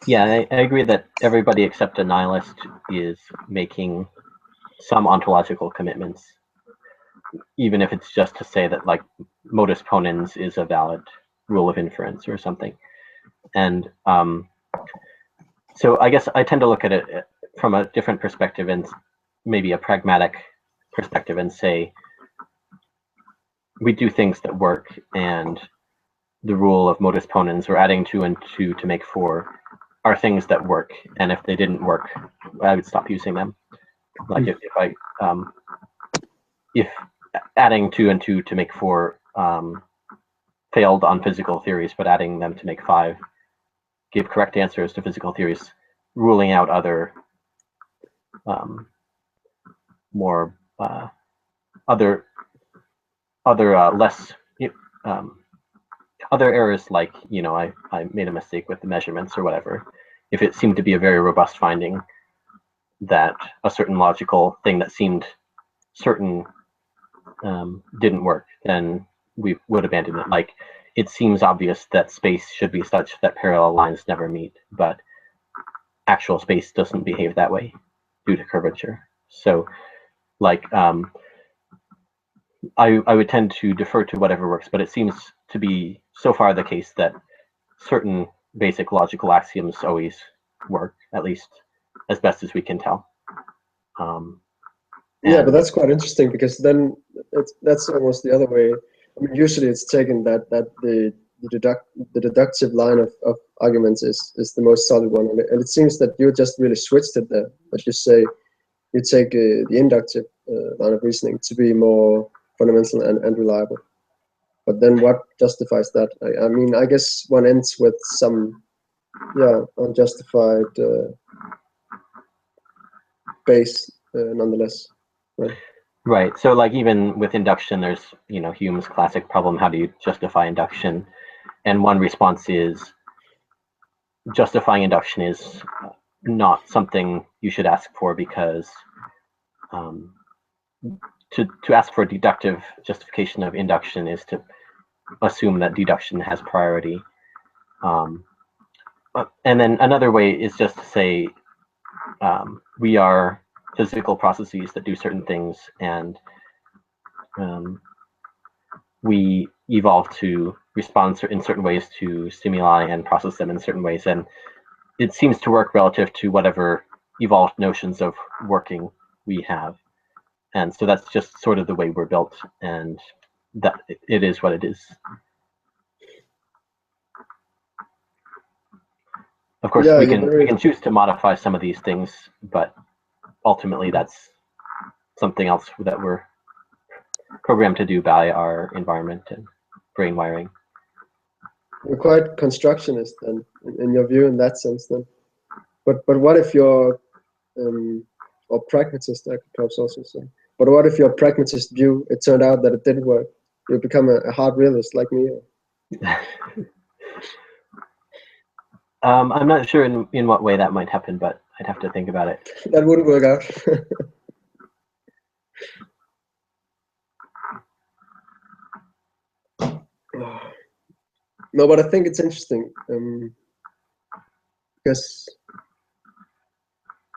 Yeah, I agree that everybody except a nihilist is making some ontological commitments, even if it's just to say that, like, modus ponens is a valid rule of inference or something. And so I guess I tend to look at it from a different perspective, and maybe a pragmatic perspective, and say we do things that work, and the rule of modus ponens, or adding 2 and 2 to make 4, are things that work, and if they didn't work, I would stop using them. Like if adding 2 and 2 to make 4 failed on physical theories, but adding them to make 5 gave correct answers to physical theories, ruling out other less other errors, like, I made a mistake with the measurements or whatever. If it seemed to be a very robust finding that a certain logical thing that seemed certain didn't work, then we would abandon it. Like, it seems obvious that space should be such that parallel lines never meet, but actual space doesn't behave that way due to curvature. So, like, I would tend to defer to whatever works, but it seems to be so far the case that certain basic logical axioms always work, at least as best as we can tell. Yeah, but that's quite interesting, because then that's almost the other way. I mean, usually it's taken that the deductive line of arguments is the most solid one, and it seems that you just really switched it there. That you say you take the inductive line of reasoning to be more fundamental and reliable. But then what justifies that? I mean, I guess one ends with some unjustified base nonetheless. Right. So, like, even with induction, there's, Hume's classic problem: how do you justify induction? And one response is justifying induction is not something you should ask for, because to ask for a deductive justification of induction is to assume that deduction has priority. And then another way is just to say we are physical processes that do certain things, and we evolve to respond in certain ways to stimuli and process them in certain ways. And it seems to work relative to whatever evolved notions of working we have. And so that's just sort of the way we're built, and that it is what it is. Of course, we can choose to modify some of these things, but ultimately that's something else that we're programmed to do by our environment and brain wiring. You're quite constructionist then, in your view, in that sense then. But what if you're or pragmatist, I could perhaps also say. But what if your pragmatist view, it turned out that it didn't work? You become a hard realist like me. I'm not sure in what way that might happen, but I'd have to think about it. That wouldn't work out. No, but I think it's interesting because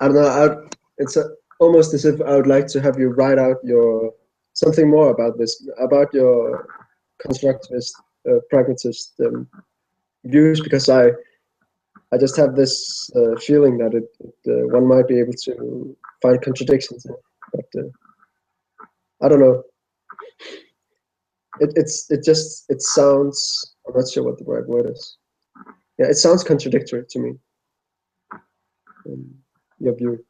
I don't know. It's almost as if I would like to have you write out something more about this, about your constructivist, pragmatist views, because I just have this feeling that one might be able to find contradictions in it, but I don't know. It sounds. I'm not sure what the right word is. Yeah, it sounds contradictory to me. Your view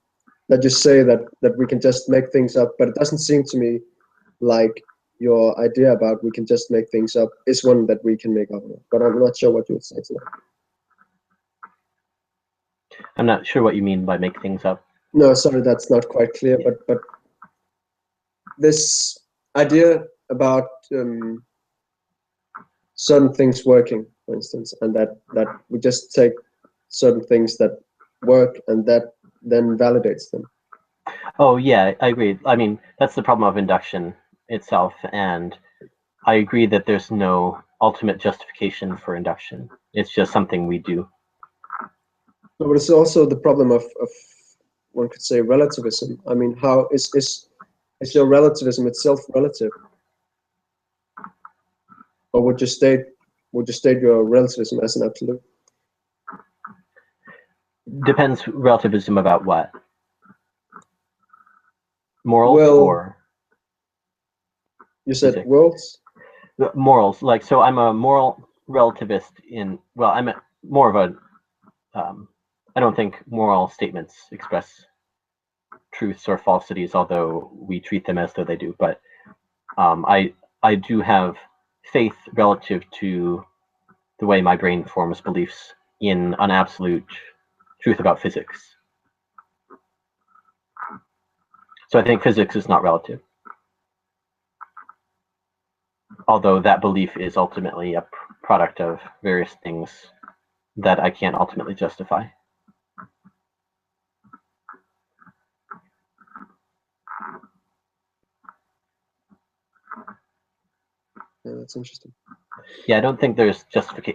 that you say that we can just make things up, but it doesn't seem to me like your idea about we can just make things up is one that we can make up. But I'm not sure what you would say to that. I'm not sure what you mean by make things up. No, sorry, that's not quite clear. But this idea about certain things working, for instance, and that we just take certain things that work and that then validates them. Oh yeah, I agree. I mean, that's the problem of induction itself, and I agree that there's no ultimate justification for induction. It's just something we do. But it's also the problem of one could say relativism. I mean, how is your relativism itself relative, or would you state your relativism as an absolute? Depends relativism about what? Morals or you said physics? worlds? Morals, like, so I'm a moral relativist I'm more of a I don't think moral statements express truths or falsities, although we treat them as though they do. But I do have faith relative to the way my brain forms beliefs in an absolute truth about physics. So I think physics is not relative, although that belief is ultimately a product of various things that I can't ultimately justify. Yeah, that's interesting. Yeah, I don't think there's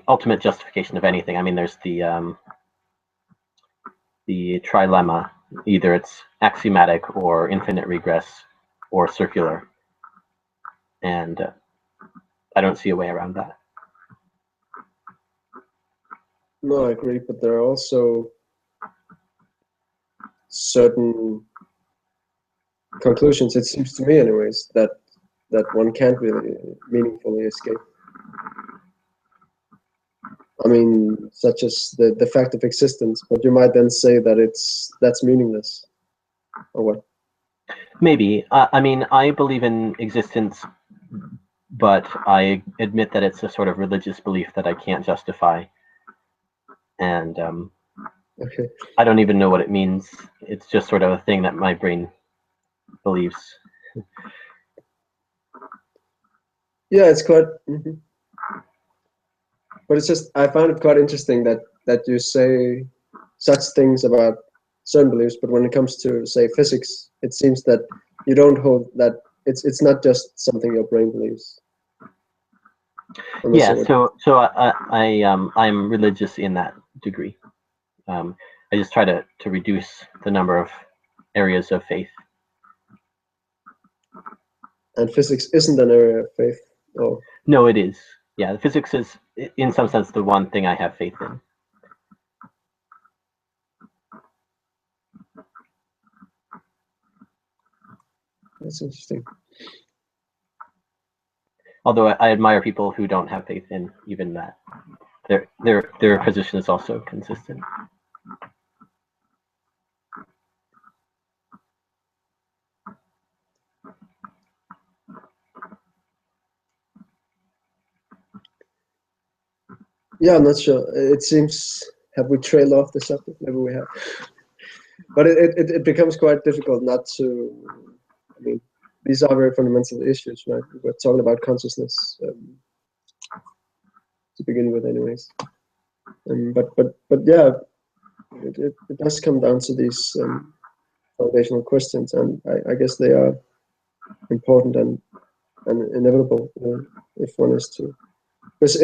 ultimate justification of anything. I mean, there's the trilemma. Either it's axiomatic or infinite regress or circular, and I don't see a way around that. No, I agree, but there are also certain conclusions, it seems to me anyways, that one can't really meaningfully escape. I mean, such as the fact of existence, but you might then say that that's meaningless, or what? Maybe. I mean, I believe in existence, but I admit that it's a sort of religious belief that I can't justify. And Okay. I don't even know what it means. It's just sort of a thing that my brain believes. Yeah, it's quite. But it's just, I find it quite interesting that you say such things about certain beliefs, but when it comes to, say, physics, it seems that you don't hold that it's not just something your brain believes. Yeah, so I'm religious in that degree. I just try to reduce the number of areas of faith. And physics isn't an area of faith. Oh. No, it is. Yeah, physics is, in some sense, the one thing I have faith in. That's interesting. Although I admire people who don't have faith in even that. Their position is also consistent. Yeah, I'm not sure. It seems, have we trailed off the subject? Maybe we have. But it becomes quite difficult not to. I mean, these are very fundamental issues, right? We're talking about consciousness to begin with, anyways. But yeah, it does come down to these foundational questions, and I guess they are important and inevitable if one is to. Because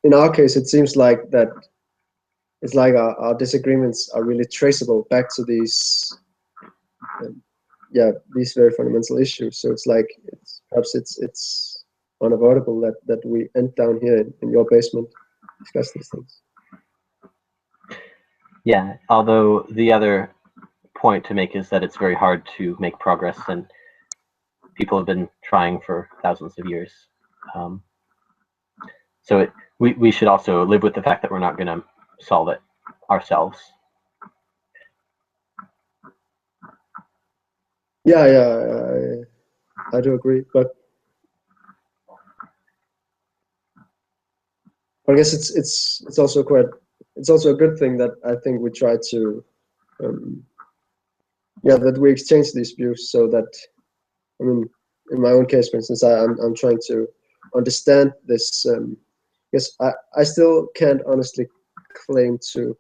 in our case, it seems like that it's like our disagreements are really traceable back to these, these very fundamental issues. So it's like perhaps it's unavoidable that we end down here in your basement discuss these things. Yeah, although the other point to make is that it's very hard to make progress, and people have been trying for thousands of years. So we should also live with the fact that we're not going to solve it ourselves. Yeah, I do agree, but I guess it's also a good thing that I think we try to that we exchange these views, so that, I mean, in my own case, for instance, I'm trying to understand this. Yes, I still can't honestly claim to.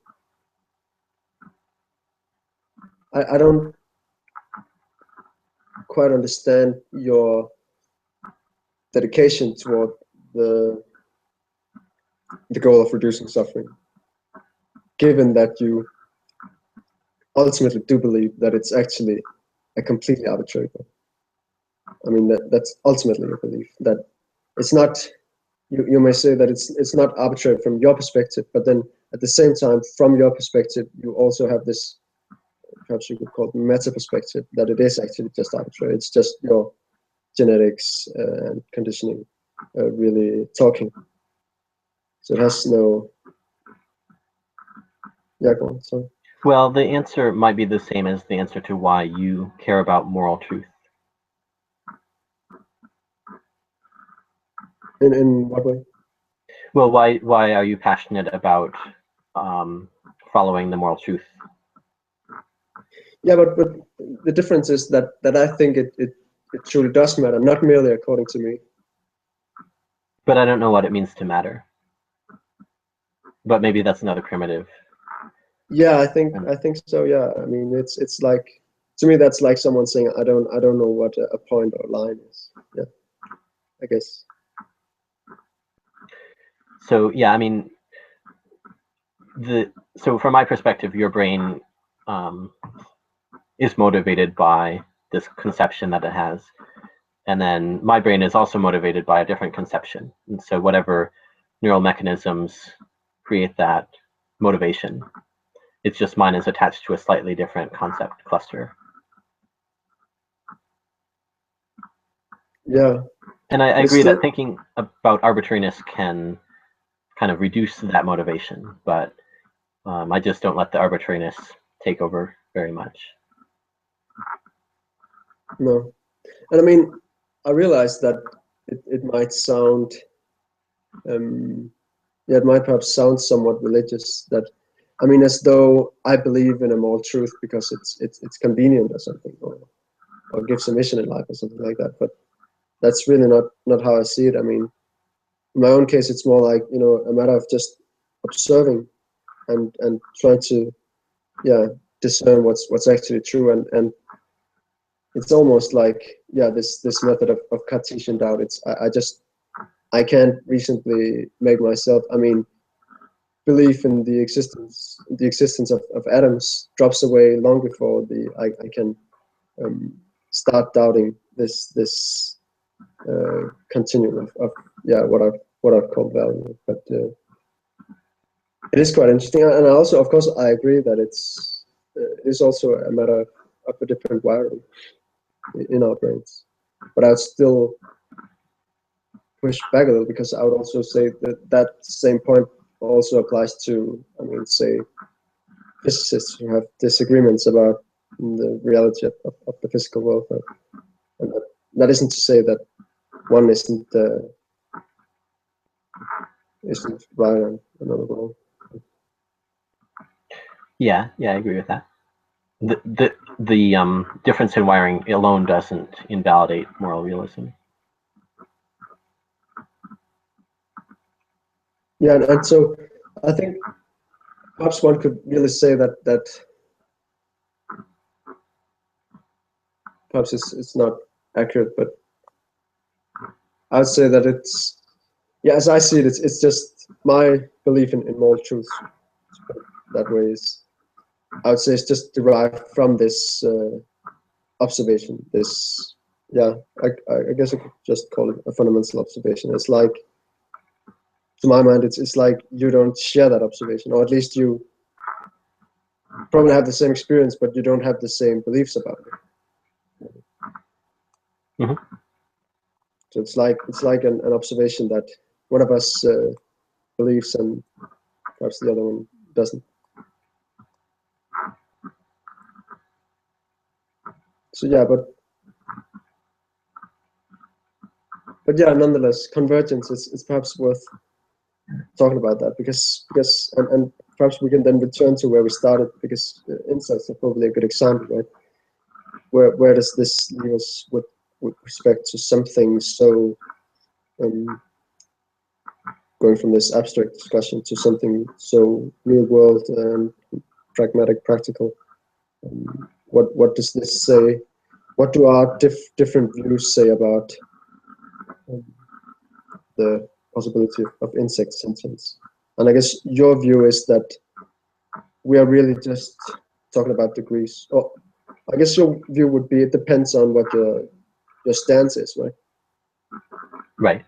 I don't quite understand your dedication toward the goal of reducing suffering, given that you ultimately do believe that it's actually a completely arbitrary goal. I mean, that's ultimately your belief, that it's not. You may say that it's not arbitrary from your perspective, but then at the same time, from your perspective, you also have this, perhaps you could call it meta perspective, that it is actually just arbitrary. It's just your genetics and conditioning really talking. So it has no. Yeah, go on. Sorry. Well, the answer might be the same as the answer to why you care about moral truth. In what way? Well, why are you passionate about following the moral truth? Yeah, but the difference is that I think it truly does matter, not merely according to me. But I don't know what it means to matter. But maybe that's another primitive. Yeah, I think so. Yeah, I mean, it's like, to me, that's like someone saying, I don't know what a point or a line is. Yeah, I guess. So yeah, I mean, so from my perspective, your brain is motivated by this conception that it has, and then my brain is also motivated by a different conception. And so whatever neural mechanisms create that motivation, it's just mine is attached to a slightly different concept cluster. Yeah. And I agree that thinking about arbitrariness can kind of reduce that motivation, but I just don't let the arbitrariness take over very much. No. And I mean, I realize that it might sound, it might perhaps sound somewhat religious, that, I mean, as though I believe in a moral truth because it's convenient or something, or gives a mission in life or something like that. But that's really not how I see it. I mean, in my own case, it's more like, a matter of just observing and trying to, discern what's actually true. And it's almost like, this method of Cartesian doubt. I can't reasonably make myself, I mean, belief in the existence of atoms drops away long before I can start doubting this continuum of what I've called value. But it is quite interesting, and also, of course, I agree that it is also a matter of a different wiring in our brains. But I would still push back a little, because I would also say that same point also applies to, I mean, say, physicists who have disagreements about the reality of the physical world. And that isn't to say that one isn't right and another wrong. Yeah, I agree with that. The difference in wiring alone doesn't invalidate moral realism. Yeah, and so I think perhaps one could really say that perhaps it's not accurate, but I would say that yeah, as I see it, it's just my belief in moral truths. That way is, I would say, it's just derived from this observation. This, yeah, I guess I could just call it a fundamental observation. It's like, to my mind, it's like you don't share that observation, or at least you probably have the same experience, but you don't have the same beliefs about it. Mm-hmm. So it's like an observation that one of us believes and perhaps the other one doesn't. So yeah, but yeah, nonetheless, convergence is perhaps worth talking about that because and perhaps we can then return to where we started because insights are probably a good example, right? Where does this leave us with respect to something so going from this abstract discussion to something so real world and pragmatic, practical? What does this say? What do our different views say about the possibility of insect sentience? And I guess your view is that we are really just talking about degrees. Or I guess your view would be it depends on what your stance is, right? Right.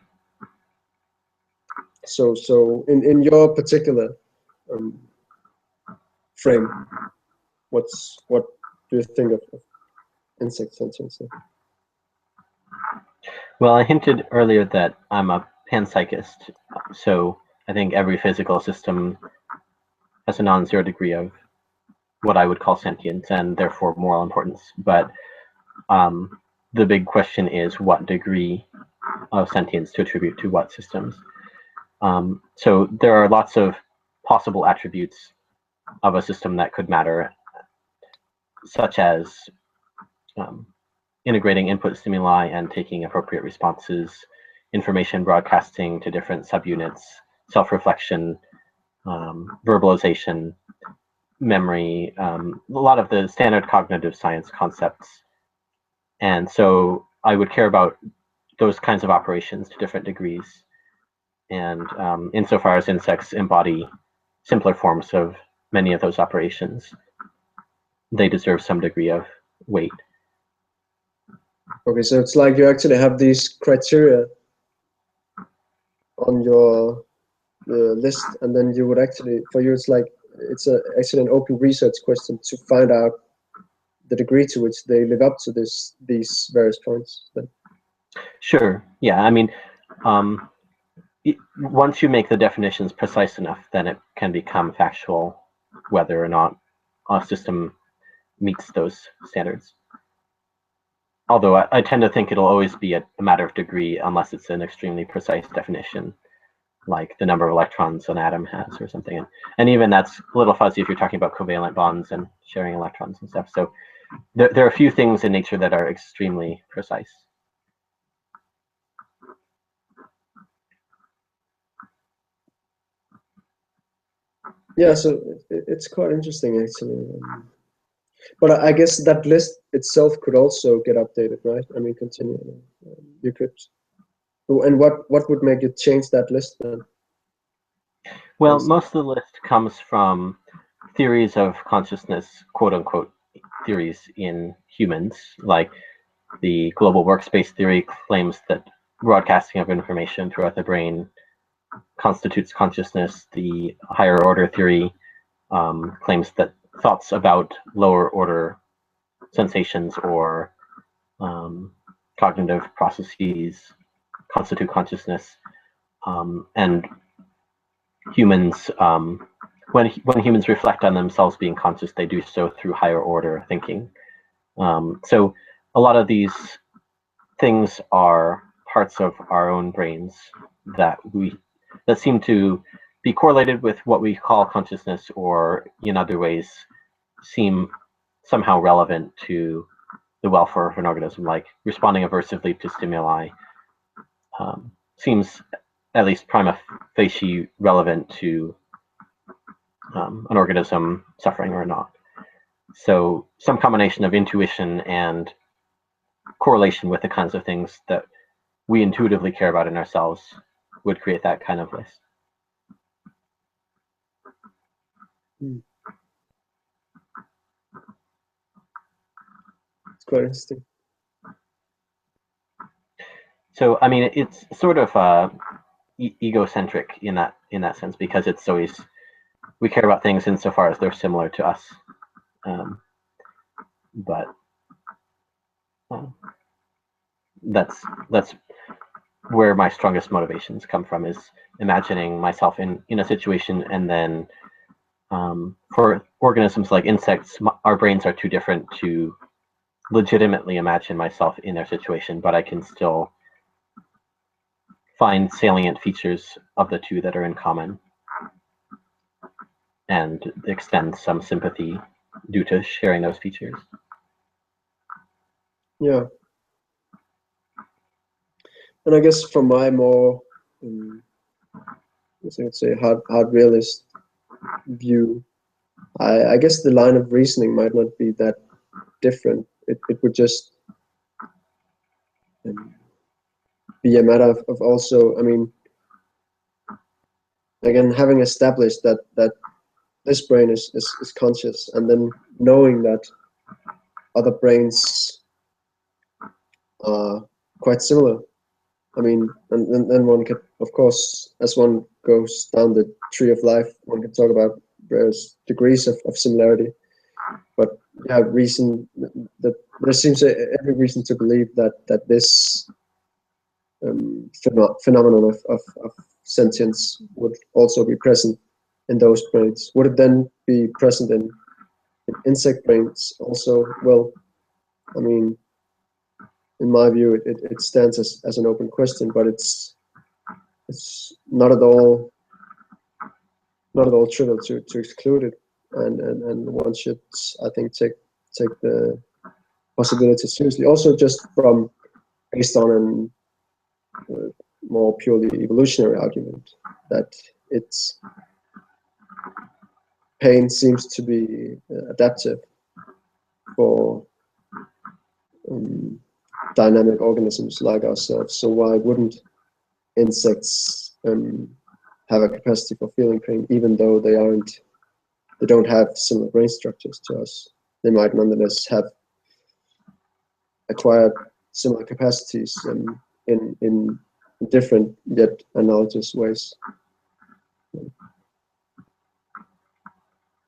So in your particular frame, what do you think of insect sentience? Well, I hinted earlier that I'm a panpsychist, so I think every physical system has a non-zero degree of what I would call sentience and therefore moral importance. But the big question is what degree of sentience to attribute to what systems. So there are lots of possible attributes of a system that could matter, such as integrating input stimuli and taking appropriate responses, information broadcasting to different subunits, self-reflection, verbalization, memory, a lot of the standard cognitive science concepts. And so I would care about those kinds of operations to different degrees. And insofar as insects embody simpler forms of many of those operations, they deserve some degree of weight. Okay, so it's like you actually have these criteria on your list, and then you would actually, for you, it's like actually an open research question to find out the degree to which they live up to these various points. Then. Sure. Yeah. I mean, once you make the definitions precise enough, then it can become factual whether or not a system meets those standards. Although I tend to think it'll always be a matter of degree unless it's an extremely precise definition, like the number of electrons an atom has or something. And even that's a little fuzzy if you're talking about covalent bonds and sharing electrons and stuff. So there are a few things in nature that are extremely precise. Yeah, so it's quite interesting actually. But I guess that list itself could also get updated, right? I mean, continue. You could. And what would make you change that list then? Well, most of the list comes from theories of consciousness, quote unquote, theories in humans, like the global workspace theory claims that broadcasting of information throughout the brain constitutes consciousness. The higher order theory claims that thoughts about lower order sensations or cognitive processes constitute consciousness. And humans, when humans reflect on themselves being conscious, they do so through higher order thinking. So a lot of these things are parts of our own brains that seem to be correlated with what we call consciousness, or in other ways seem somehow relevant to the welfare of an organism, like responding aversively to stimuli seems at least prima facie relevant to an organism suffering or not. So some combination of intuition and correlation with the kinds of things that we intuitively care about in ourselves would create that kind of list. It's quite interesting. So I mean, it's sort of egocentric in that sense, because it's always, we care about things insofar as they're similar to us. But that's where my strongest motivations come from, is imagining myself in a situation, and then for organisms like insects, our brains are too different to legitimately imagine myself in their situation, but I can still find salient features of the two that are in common and extend some sympathy due to sharing those features. Yeah. And I guess from my more, I would say, hard realist view, I guess the line of reasoning might not be that different. It would just be a matter of also, I mean, again, having established that this brain is conscious, and then knowing that other brains are quite similar. I mean, and then one could, of course, as one goes down the tree of life, one could talk about various degrees of similarity. But yeah, reason that there seems every reason to believe that this phenomenon of sentience would also be present in those brains. Would it then be present in insect brains also? Well, I mean, in my view, it stands as an open question, but it's not at all trivial to exclude it, and one should, I think, take the possibility seriously. Also, just from based on a more purely evolutionary argument, that it's pain seems to be adaptive for dynamic organisms like ourselves. So why wouldn't insects have a capacity for feeling pain, even though they don't have similar brain structures to us? They might nonetheless have acquired similar capacities in different yet analogous ways.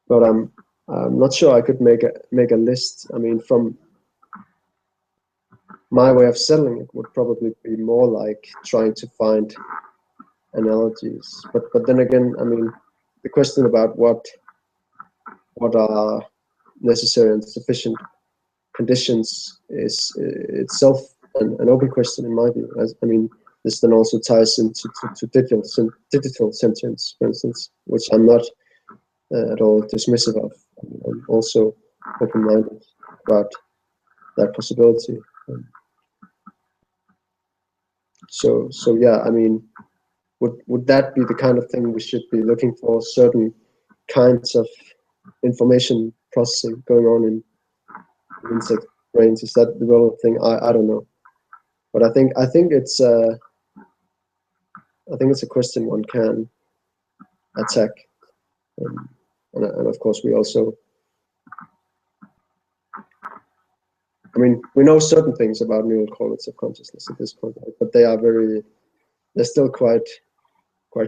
But I'm not sure I could make a list. I mean, from my way of settling it would probably be more like trying to find analogies. But then again, I mean, the question about what are necessary and sufficient conditions is itself an open question in my view. I mean, this then also ties into digital sentience, for instance, which I'm not at all dismissive of. I'm also open-minded about that possibility. So yeah, I mean, would that be the kind of thing we should be looking for? Certain kinds of information processing going on in insect brains? Is that the relevant thing? I don't know, but I think it's a question one can attack, and of course we also. I mean, we know certain things about neural correlates of consciousness at this point, right? But they're still quite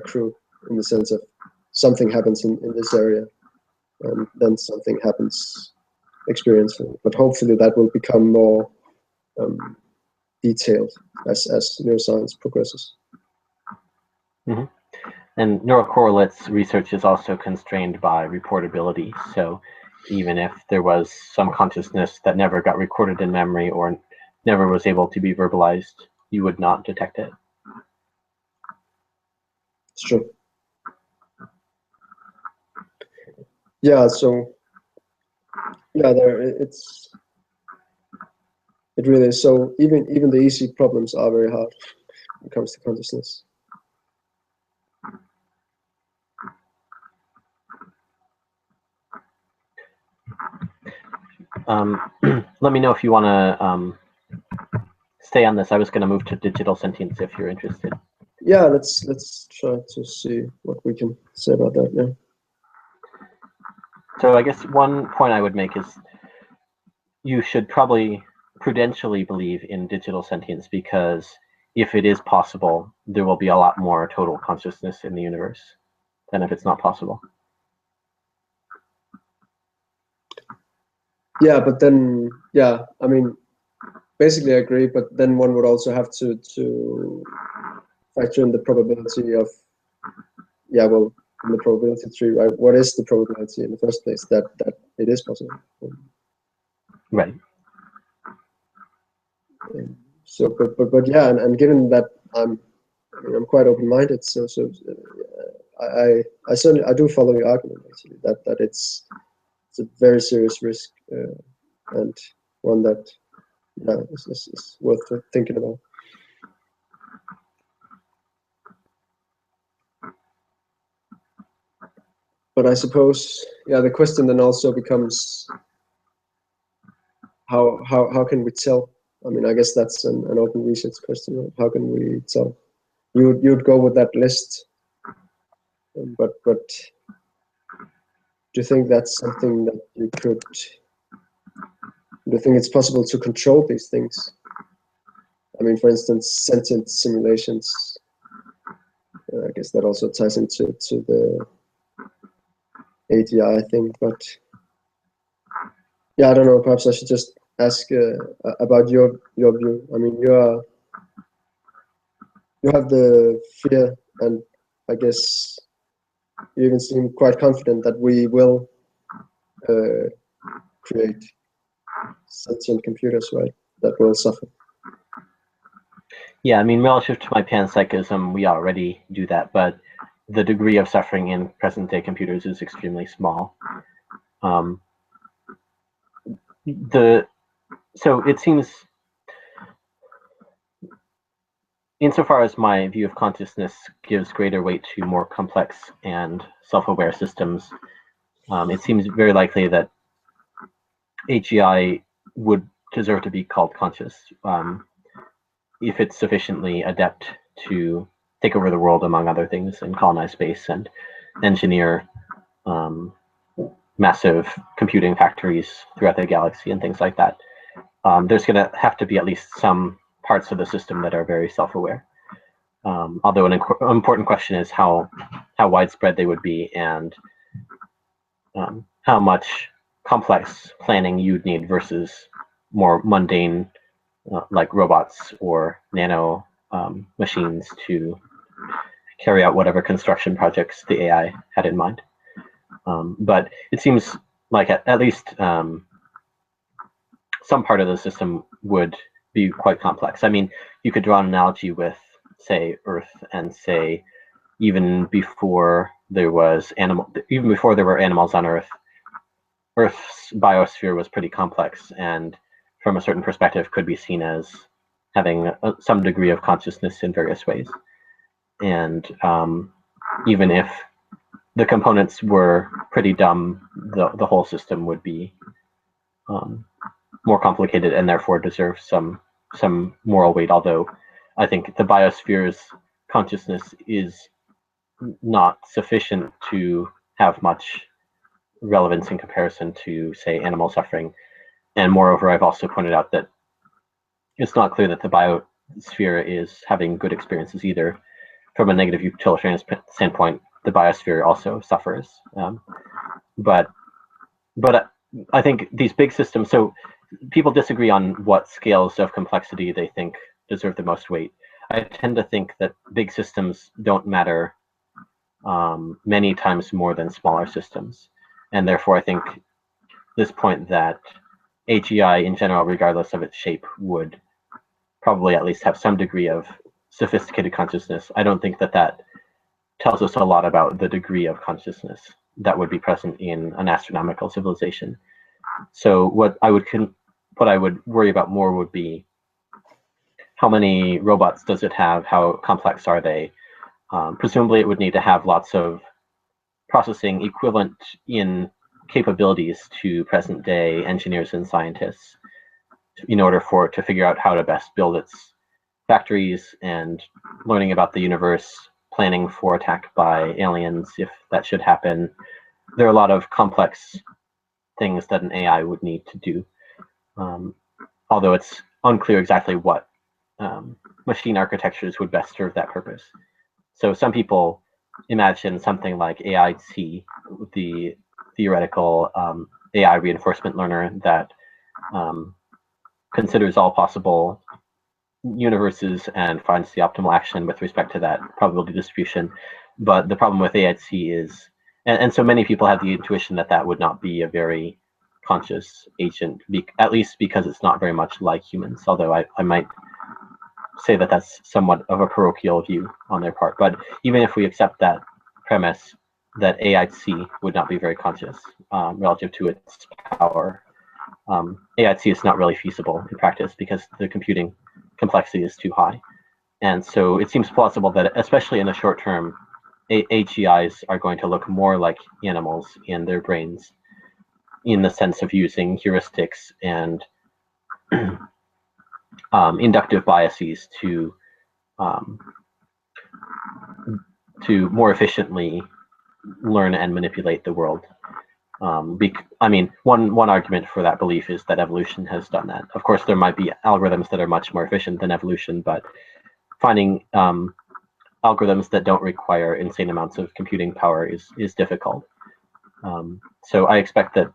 crude in the sense of something happens in this area, and then something happens experiencing. But hopefully that will become more detailed as neuroscience progresses. Mm-hmm. And neural correlates research is also constrained by reportability. So even if there was some consciousness that never got recorded in memory or never was able to be verbalized, you would not detect it. It's true. Yeah, so yeah, it really is. So even the easy problems are very hard when it comes to consciousness. Let me know if you want to stay on this. I was going to move to digital sentience if you're interested. yeah, let's try to see what we can say about that. Yeah. So I guess one point I would make is you should probably prudentially believe in digital sentience, because if it is possible, there will be a lot more total consciousness in the universe than if it's not possible. Yeah, but then, yeah, I mean, basically I agree, but then one would also have to factor in the probability of, yeah, well, in the probability tree, right? What is the probability in the first place that it is possible? Right. So, but yeah, and given that I'm quite open-minded, so I certainly I do follow your argument actually that it's a very serious risk, and one that, yeah, is worth thinking about. But I suppose, yeah, the question then also becomes how can we tell? I mean, I guess that's an open research question. Right? How can we tell? You'd go with that list, but do you think that's something that you could? Do you think it's possible to control these things? I mean, for instance, sentient simulations. I guess that also ties into the AGI thing, but yeah, I don't know. Perhaps I should just ask about your view. I mean, you have the fear, and I guess you even seem quite confident that we will create sentient computers, right? That will suffer. Yeah, I mean, relative to my panpsychism, we already do that, but the degree of suffering in present-day computers is extremely small. So it seems, insofar as my view of consciousness gives greater weight to more complex and self-aware systems, it seems very likely that AGI would deserve to be called conscious if it's sufficiently adept to take over the world, among other things, and colonize space and engineer massive computing factories throughout the galaxy and things like that. There's going to have to be at least some parts of the system that are very self-aware. Although an important question is how widespread they would be, and how much complex planning you'd need versus more mundane, like robots or nano machines to carry out whatever construction projects the AI had in mind. But it seems like at least some part of the system would be quite complex. I mean, you could draw an analogy with, say, Earth, and say even before there were animals on Earth, Earth's biosphere was pretty complex, and from a certain perspective could be seen as having some degree of consciousness in various ways. And even if the components were pretty dumb, the whole system would be more complicated and therefore deserve some moral weight, although I think the biosphere's consciousness is not sufficient to have much relevance in comparison to, say, animal suffering. And moreover, I've also pointed out that it's not clear that the biosphere is having good experiences either. From a negative utilitarian standpoint, the biosphere also suffers. But I think these big systems, so people disagree on what scales of complexity they think deserve the most weight. I tend to think that big systems don't matter many times more than smaller systems. And therefore, I think this point that AGI in general, regardless of its shape, would probably at least have some degree of sophisticated consciousness. I don't think that tells us a lot about the degree of consciousness that would be present in an astronomical civilization. So what I would worry about more would be, how many robots does it have? How complex are they? Presumably it would need to have lots of processing equivalent in capabilities to present day engineers and scientists in order for it to figure out how to best build its factories and learning about the universe, planning for attack by aliens if that should happen. There are a lot of complex things that an AI would need to do, although it's unclear exactly what machine architectures would best serve that purpose. So some people imagine something like AIT, the theoretical AI reinforcement learner that considers all possible universes and finds the optimal action with respect to that probability distribution. But the problem with AIT is, and so many people have the intuition that that would not be a very conscious agent, at least because it's not very much like humans, although I might say that that's somewhat of a parochial view on their part. But even if we accept that premise, that AIT would not be very conscious relative to its power, AIT is not really feasible in practice because the computing complexity is too high. And so it seems plausible that, especially in the short term, AGIs are going to look more like animals in their brains, in the sense of using heuristics and inductive biases to more efficiently learn and manipulate the world. I mean, one argument for that belief is that evolution has done that. Of course, there might be algorithms that are much more efficient than evolution, but finding algorithms that don't require insane amounts of computing power is difficult. So I expect that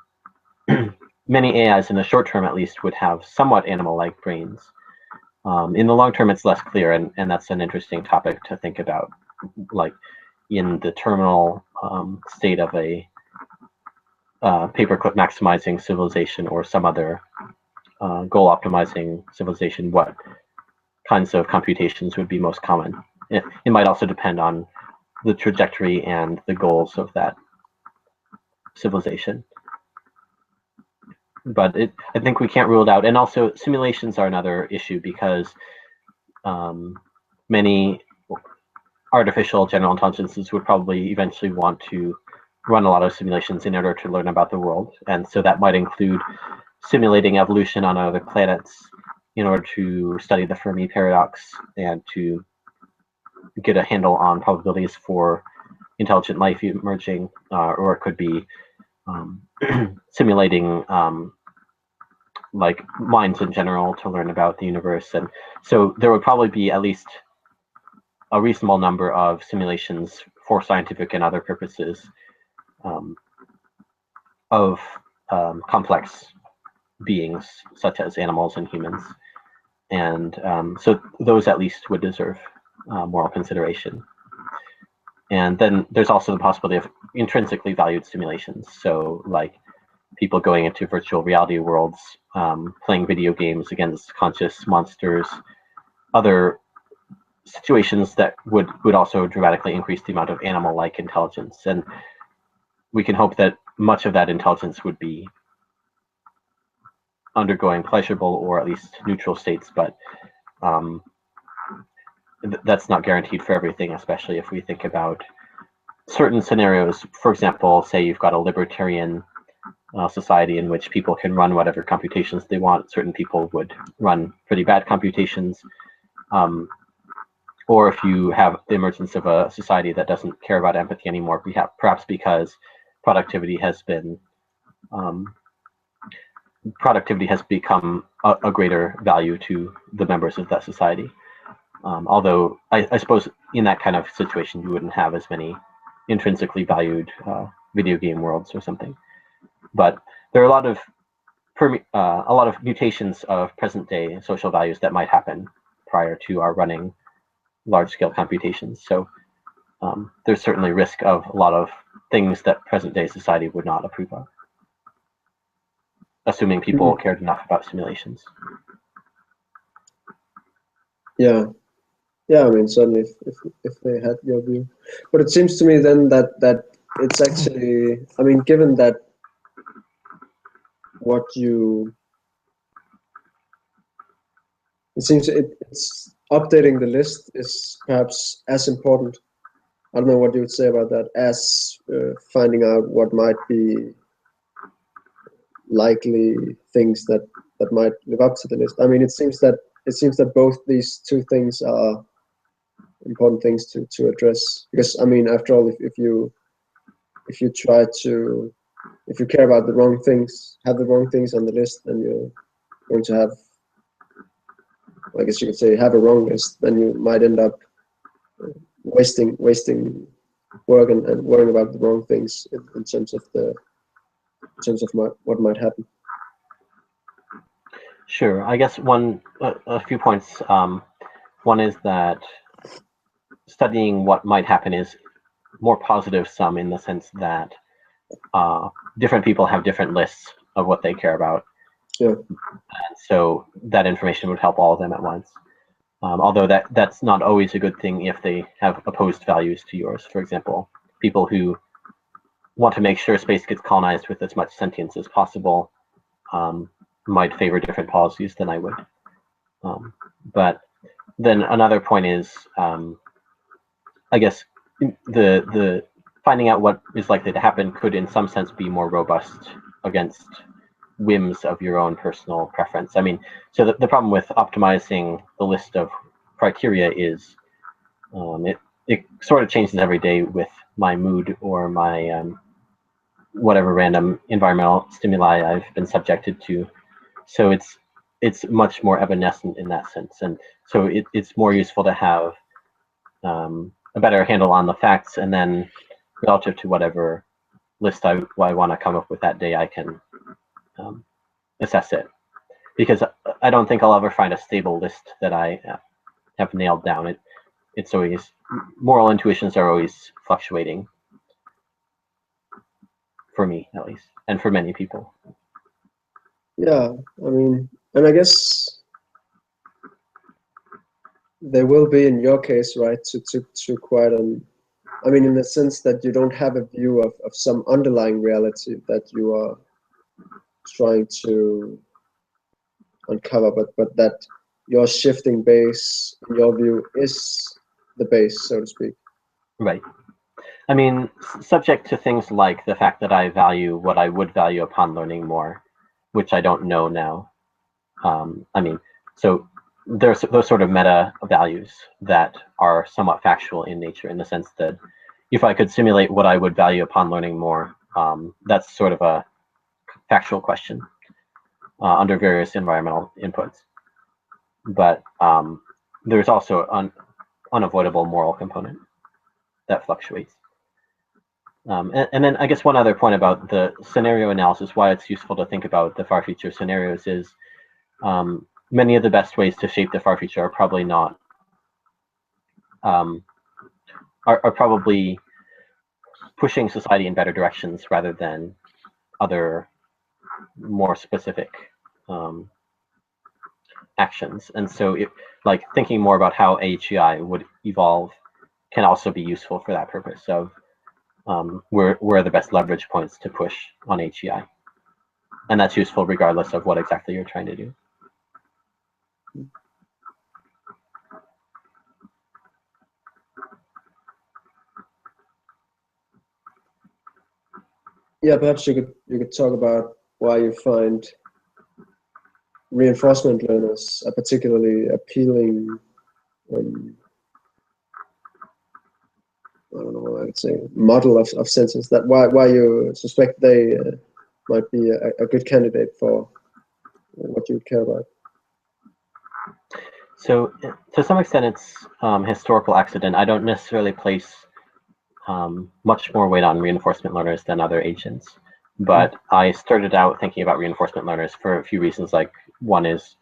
many AIs in the short term, at least, would have somewhat animal-like brains. In the long term, it's less clear, and that's an interesting topic to think about, like in the terminal state of a paperclip maximizing civilization or some other goal optimizing civilization, what kinds of computations would be most common. It might also depend on the trajectory and the goals of that civilization. But I think we can't rule it out. And also simulations are another issue because many artificial general intelligences would probably eventually want to run a lot of simulations in order to learn about the world. And so that might include simulating evolution on other planets in order to study the Fermi paradox and to get a handle on probabilities for intelligent life emerging, or it could be simulating like minds in general to learn about the universe. And so there would probably be at least a reasonable number of simulations for scientific and other purposes of complex beings such as animals and humans. And so those at least would deserve moral consideration. And then there's also the possibility of intrinsically valued simulations. So like people going into virtual reality worlds, playing video games against conscious monsters, other situations that would also dramatically increase the amount of animal-like intelligence. And we can hope that much of that intelligence would be undergoing pleasurable or at least neutral states, but that's not guaranteed for everything, especially if we think about certain scenarios. For example, say you've got a libertarian society in which people can run whatever computations they want. Certain people would run pretty bad computations. Or if you have the emergence of a society that doesn't care about empathy anymore, perhaps because productivity has become a greater value to the members of that society. Although I suppose in that kind of situation you wouldn't have as many intrinsically valued video game worlds or something. But there are a lot of mutations of present-day social values that might happen prior to our running large-scale computations. So there's certainly risk of a lot of things that present-day society would not approve of, assuming people cared enough about simulations. Yeah, I mean, certainly if they had your view. But it seems to me then that it's actually, I mean, given that it seems it's updating the list is perhaps as important. I don't know what you would say about that, as finding out what might be likely things that might live up to the list. I mean, it seems that it seems that both these two things are important things to address, because I mean, after all, if you try to, if you care about the wrong things, have the wrong things on the list, then you're going to have, I guess you could say, have a wrong list. Then you might end up wasting work and worrying about the wrong things in terms of what might happen. Sure. I guess a few points. One is that studying what might happen is more positive sum, in the sense that different people have different lists of what they care about. Yeah. And so that information would help all of them at once. Although that's not always a good thing if they have opposed values to yours. For example, people who want to make sure space gets colonized with as much sentience as possible might favor different policies than I would. But then another point is, I guess the finding out what is likely to happen could in some sense be more robust against whims of your own personal preference. I mean, so the problem with optimizing the list of criteria is it sort of changes every day with my mood or my whatever random environmental stimuli I've been subjected to. So it's much more evanescent in that sense, and so it's more useful to have a better handle on the facts, and then relative to whatever list I want to come up with that day, I can assess it. Because I don't think I'll ever find a stable list that I have nailed down. It's always, moral intuitions are always fluctuating, for me at least, and for many people. Yeah, I mean, and I guess there will be, in your case, right, to quite an, I mean, in the sense that you don't have a view of some underlying reality that you are trying to uncover, but that your shifting base, in your view, is the base, so to speak. Right. I mean, subject to things like the fact that I value what I would value upon learning more, which I don't know now. I mean, so there's those sort of meta values that are somewhat factual in nature, in the sense that if I could simulate what I would value upon learning more, that's sort of a factual question under various environmental inputs. But there's also an unavoidable moral component that fluctuates. And then I guess one other point about the scenario analysis, why it's useful to think about the far future scenarios, is many of the best ways to shape the far future are probably not, are probably pushing society in better directions rather than other more specific actions. And so like thinking more about how HEI would evolve can also be useful for that purpose of where are the best leverage points to push on HEI. And that's useful regardless of what exactly you're trying to do. Yeah, perhaps you could talk about why you find reinforcement learners a particularly appealing, I don't know what I would say, model of sensors. That why you suspect they might be a good candidate for what you would care about. So to some extent, it's historical accident. I don't necessarily place much more weight on reinforcement learners than other agents. But I started out thinking about reinforcement learners for a few reasons. Like, one is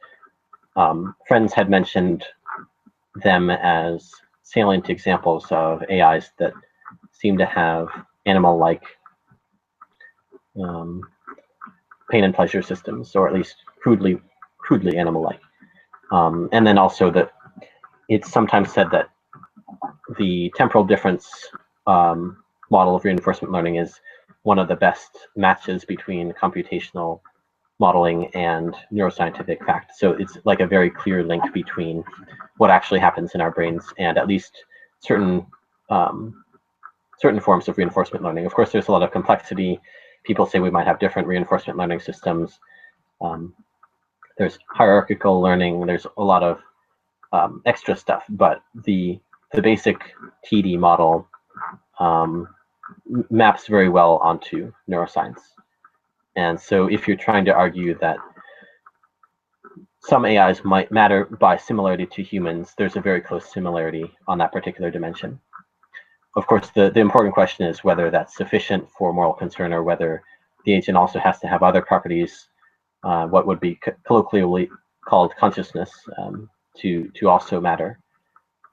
friends had mentioned them as salient examples of AIs that seem to have animal-like pain and pleasure systems, or at least crudely animal-like. And then also that it's sometimes said that the temporal difference model of reinforcement learning is one of the best matches between computational modeling and neuroscientific fact. So it's like a very clear link between what actually happens in our brains and at least certain forms of reinforcement learning. Of course, there's a lot of complexity. People say we might have different reinforcement learning systems. there's hierarchical learning, there's a lot of extra stuff, but the basic TD model maps very well onto neuroscience. And so if you're trying to argue that some AIs might matter by similarity to humans, there's a very close similarity on that particular dimension. Of course, the important question is whether that's sufficient for moral concern, or whether the agent also has to have other properties, what would be colloquially called consciousness, to also matter.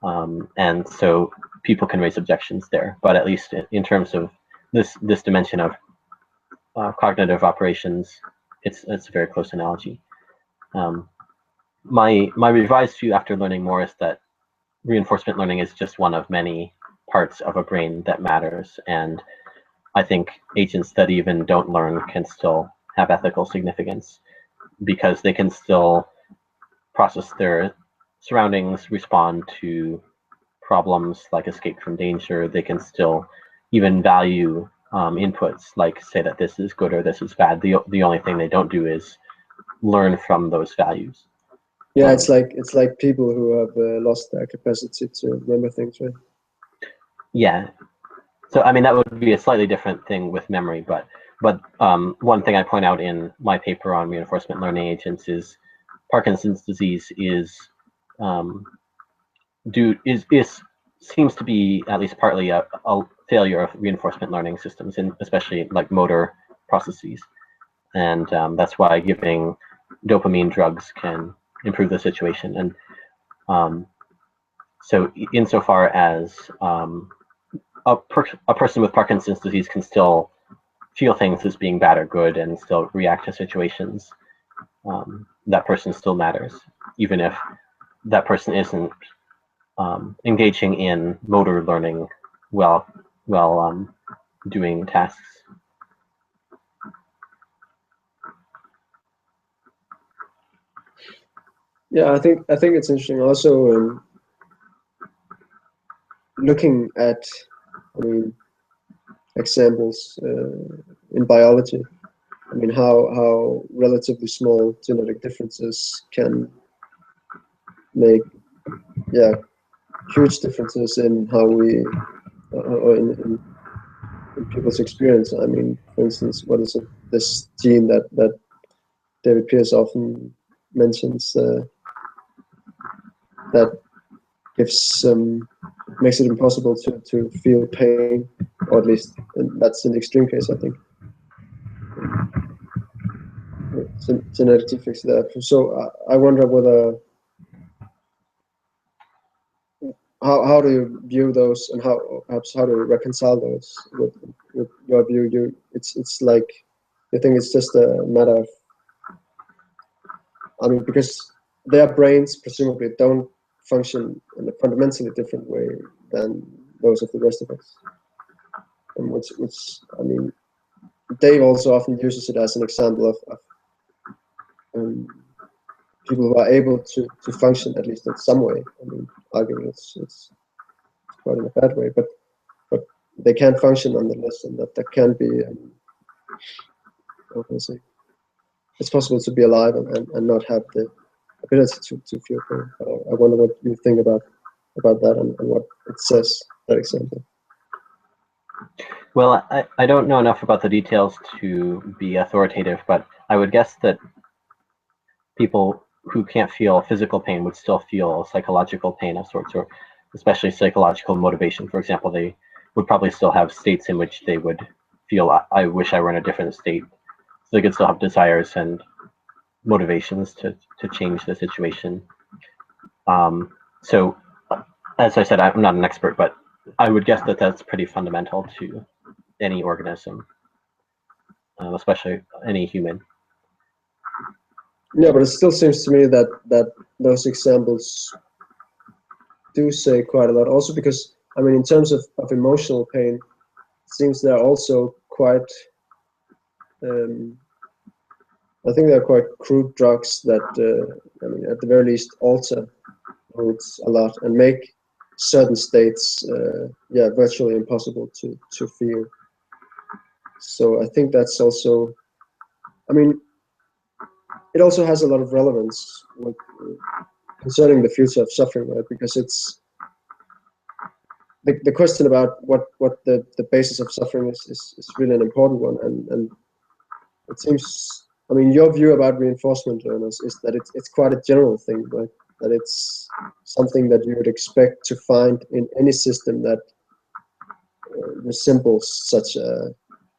And so people can raise objections there, but at least in terms of this dimension of cognitive operations, it's a very close analogy. My revised view after learning more is that reinforcement learning is just one of many parts of a brain that matters, and I think agents that even don't learn can still have ethical significance, because they can still process their surroundings, respond to problems like escape from danger. They can still even value inputs, like say that this is good or this is bad. The only thing they don't do is learn from those values. Yeah, it's like people who have lost their capacity to remember things, right? Yeah. So I mean, that would be a slightly different thing with memory, but one thing I point out in my paper on reinforcement learning agents is Parkinson's disease seems to be at least partly a failure of reinforcement learning systems, in especially like motor processes, and that's why giving dopamine drugs can improve the situation. And so insofar as a person with Parkinson's disease can still feel things as being bad or good and still react to situations, that person still matters, even if that person isn't engaging in motor learning while doing tasks. Yeah, I think it's interesting. Also, looking at, I mean, examples in biology. I mean, how relatively small genetic differences can make, yeah, huge differences in how we, or in people's experience. I mean, for instance, what is it? This gene that David Pierce often mentions, that gives makes it impossible to feel pain, or at least that's an extreme case, I think. Genetic defects there. So I wonder whether how do you view those, and perhaps how do you reconcile those with your view? It's like you think it's just a matter of, I mean, because their brains presumably don't function in a fundamentally different way than those of the rest of us, and which I mean, Dave also often uses it as an example of people who are able to function at least in some way. I mean, arguing it's quite in a bad way, but they can function nonetheless, and that there can be, how can I say, it's possible to be alive and not have the ability to feel pain. I wonder what you think about that, and what it says, that example. Well, I don't know enough about the details to be authoritative, but I would guess that people who can't feel physical pain would still feel psychological pain of sorts, or especially psychological motivation. For example, they would probably still have states in which they would feel, I wish I were in a different state. So they could still have desires and motivations to change the situation. So, as I said, I'm not an expert, but I would guess that that's pretty fundamental to any organism, especially any human. Yeah, but it still seems to me that those examples do say quite a lot. Also because, I mean, in terms of emotional pain, it seems they're also quite, I think they're quite crude drugs that, I mean, at the very least, alter moods a lot and make certain states, virtually impossible to feel. So I think that's also, I mean, it also has a lot of relevance with, concerning the future of suffering, right? Because it's the question about what the basis of suffering is really an important one, and it seems, I mean, your view about reinforcement learners is that it's quite a general thing, right? That it's something that you would expect to find in any system that resembles such a,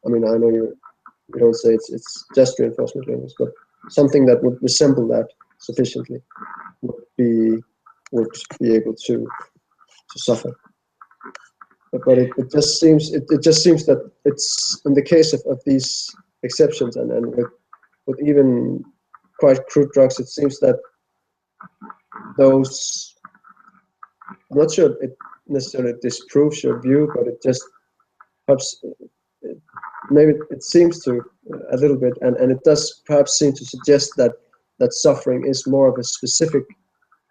I mean, I know you don't say it's just reinforcement learners, but something that would resemble that sufficiently would be able to suffer. But it just seems that it's in the case of these exceptions and with even quite crude drugs, it seems that those, I'm not sure it necessarily disproves your view, but it just perhaps maybe it seems to a little bit, and it does perhaps seem to suggest that suffering is more of a specific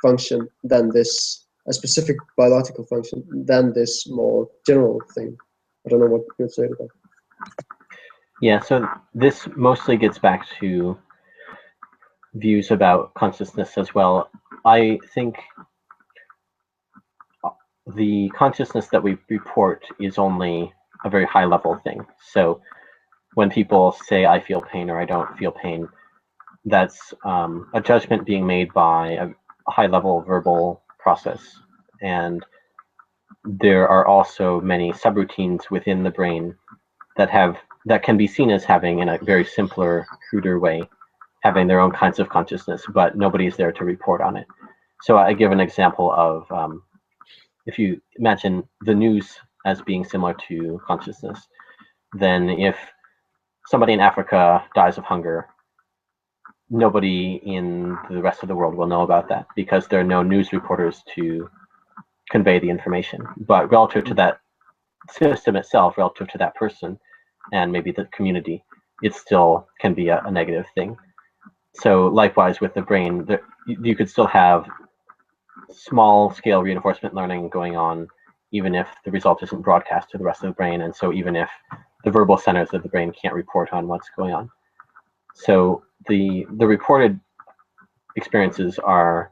function than this, a specific biological function than this more general thing. I don't know what you'd say to that. Yeah, so this mostly gets back to views about consciousness as well. I think the consciousness that we report is only a very high level thing. So when people say I feel pain or I don't feel pain, that's a judgment being made by a high level verbal process. And there are also many subroutines within the brain that can be seen as having, in a very simpler, cruder way, having their own kinds of consciousness, but nobody's there to report on it. So I give an example of if you imagine the news as being similar to consciousness, then if somebody in Africa dies of hunger, nobody in the rest of the world will know about that because there are no news reporters to convey the information. But relative to that system itself, relative to that person, and maybe the community, it still can be a negative thing. So likewise with the brain, you could still have small scale reinforcement learning going on, even if the result isn't broadcast to the rest of the brain, and so even if the verbal centers of the brain can't report on what's going on. So the reported experiences are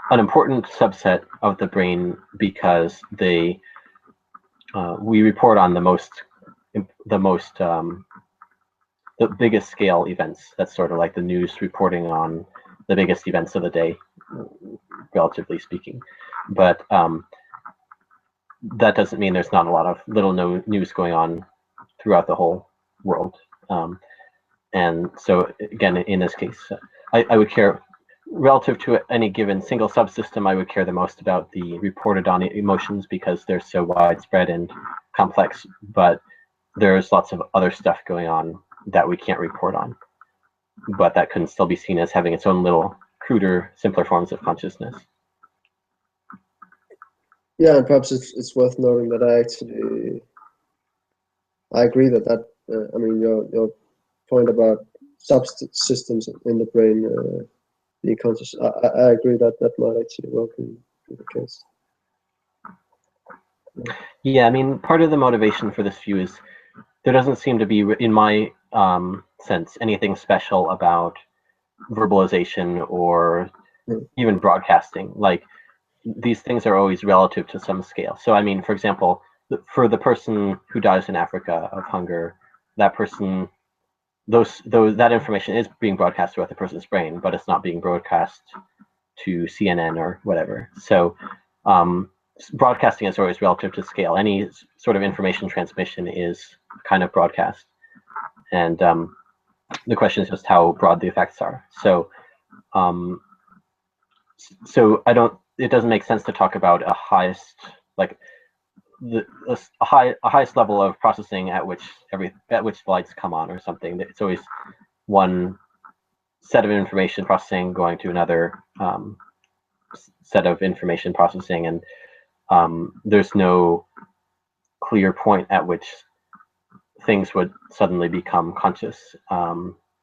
an important subset of the brain because we report on the biggest scale events. That's sort of like the news reporting on the biggest events of the day, relatively speaking. But that doesn't mean there's not a lot of little news going on throughout the whole world. And so again, in this case, I would care, relative to any given single subsystem, I would care the most about the reported on emotions because they're so widespread and complex, but there's lots of other stuff going on that we can't report on, but that can still be seen as having its own little cruder, simpler forms of consciousness. Yeah, and perhaps it's worth noting that I agree that I mean your point about subsystems in the brain being conscious. I agree that might actually well be the case. Yeah, I mean, part of the motivation for this view is there doesn't seem to be, in my sense, anything special about verbalization or even broadcasting. Like, these things are always relative to some scale. So, I mean, for example, for the person who dies in Africa of hunger, that person, that information is being broadcast throughout the person's brain, but it's not being broadcast to CNN or whatever. So, broadcasting is always relative to scale. Any sort of information transmission is kind of broadcast, and the question is just how broad the effects are. So, it doesn't make sense to talk about a highest, like a highest level of processing at which the lights come on or something. It's always one set of information processing going to another set of information processing, and there's no clear point at which things would suddenly become conscious,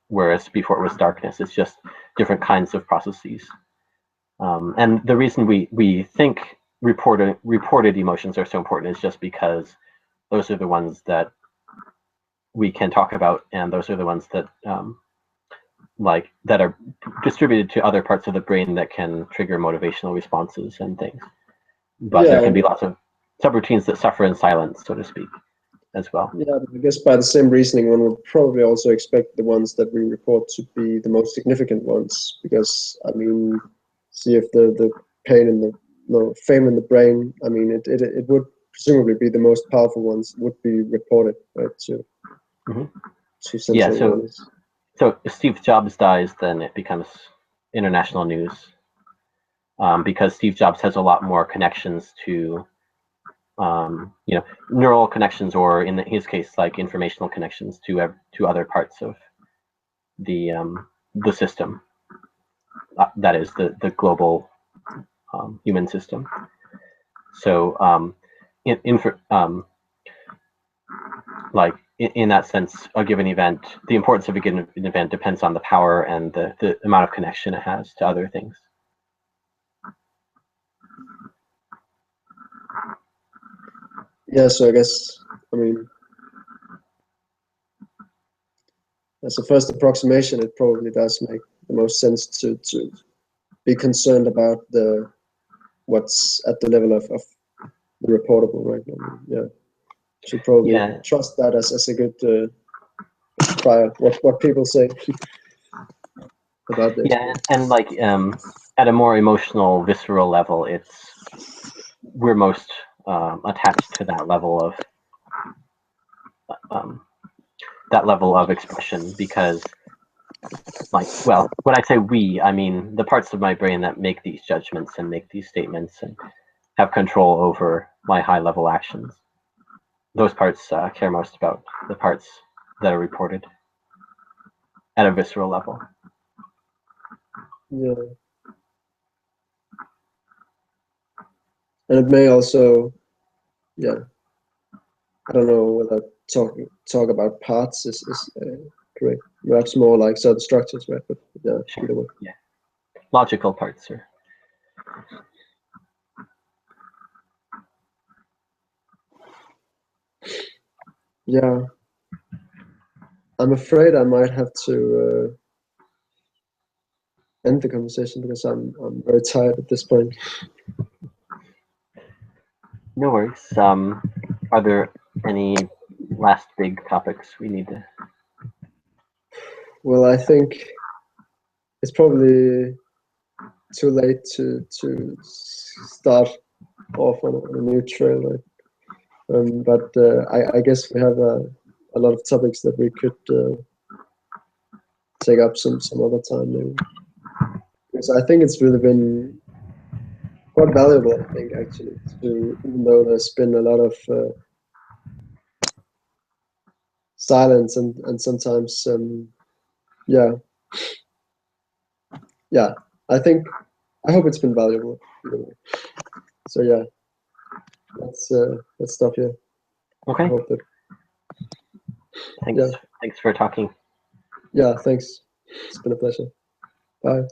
whereas before it was darkness. It's just different kinds of processes. And the reason we think reported emotions are so important is just because those are the ones that we can talk about, and those are the ones that like that are distributed to other parts of the brain that can trigger motivational responses and things. But there can be lots of subroutines that suffer in silence, so to speak, as well. Yeah, I guess by the same reasoning, one would probably also expect the ones that we report to be the most significant ones, because I mean, see if the pain in the fame in the brain, I mean, it would presumably be the most powerful ones would be reported, right, to central awareness. So if Steve Jobs dies, then it becomes international news, because Steve Jobs has a lot more connections to, neural connections, or in his case, like informational connections to other parts of the system. That is the global human system. So in that sense, a given event, the importance of a given event depends on the power and the amount of connection it has to other things. Yeah, so I guess, I mean, as a first approximation, it probably does make the most sense to be concerned about what's at the level of the reportable, right? I mean, yeah, should probably trust that as a good trial. What people say about this. Yeah, and like at a more emotional, visceral level, we're most attached to that level of expression, because, like, well, when I say we, I mean the parts of my brain that make these judgments and make these statements and have control over my high-level actions. Those parts care most about the parts that are reported at a visceral level. Yeah. And it may also, I don't know whether talk about parts is correct. Perhaps more like certain structures, right? But yeah, Sure. either way. Yeah. Logical parts are. Yeah. I'm afraid I might have to end the conversation, because I'm very tired at this point. No worries. Are there any last big topics we need to? Well, I think it's probably too late to start off on a new trail, right? But I guess we have a lot of topics that we could take up some other time, maybe. Because I think it's really been quite valuable, I think, actually, even though there's been a lot of silence and sometimes I hope it's been valuable. So yeah, let's stop here. Okay. I hope that. Thanks for talking. Yeah, thanks. It's been a pleasure. Bye.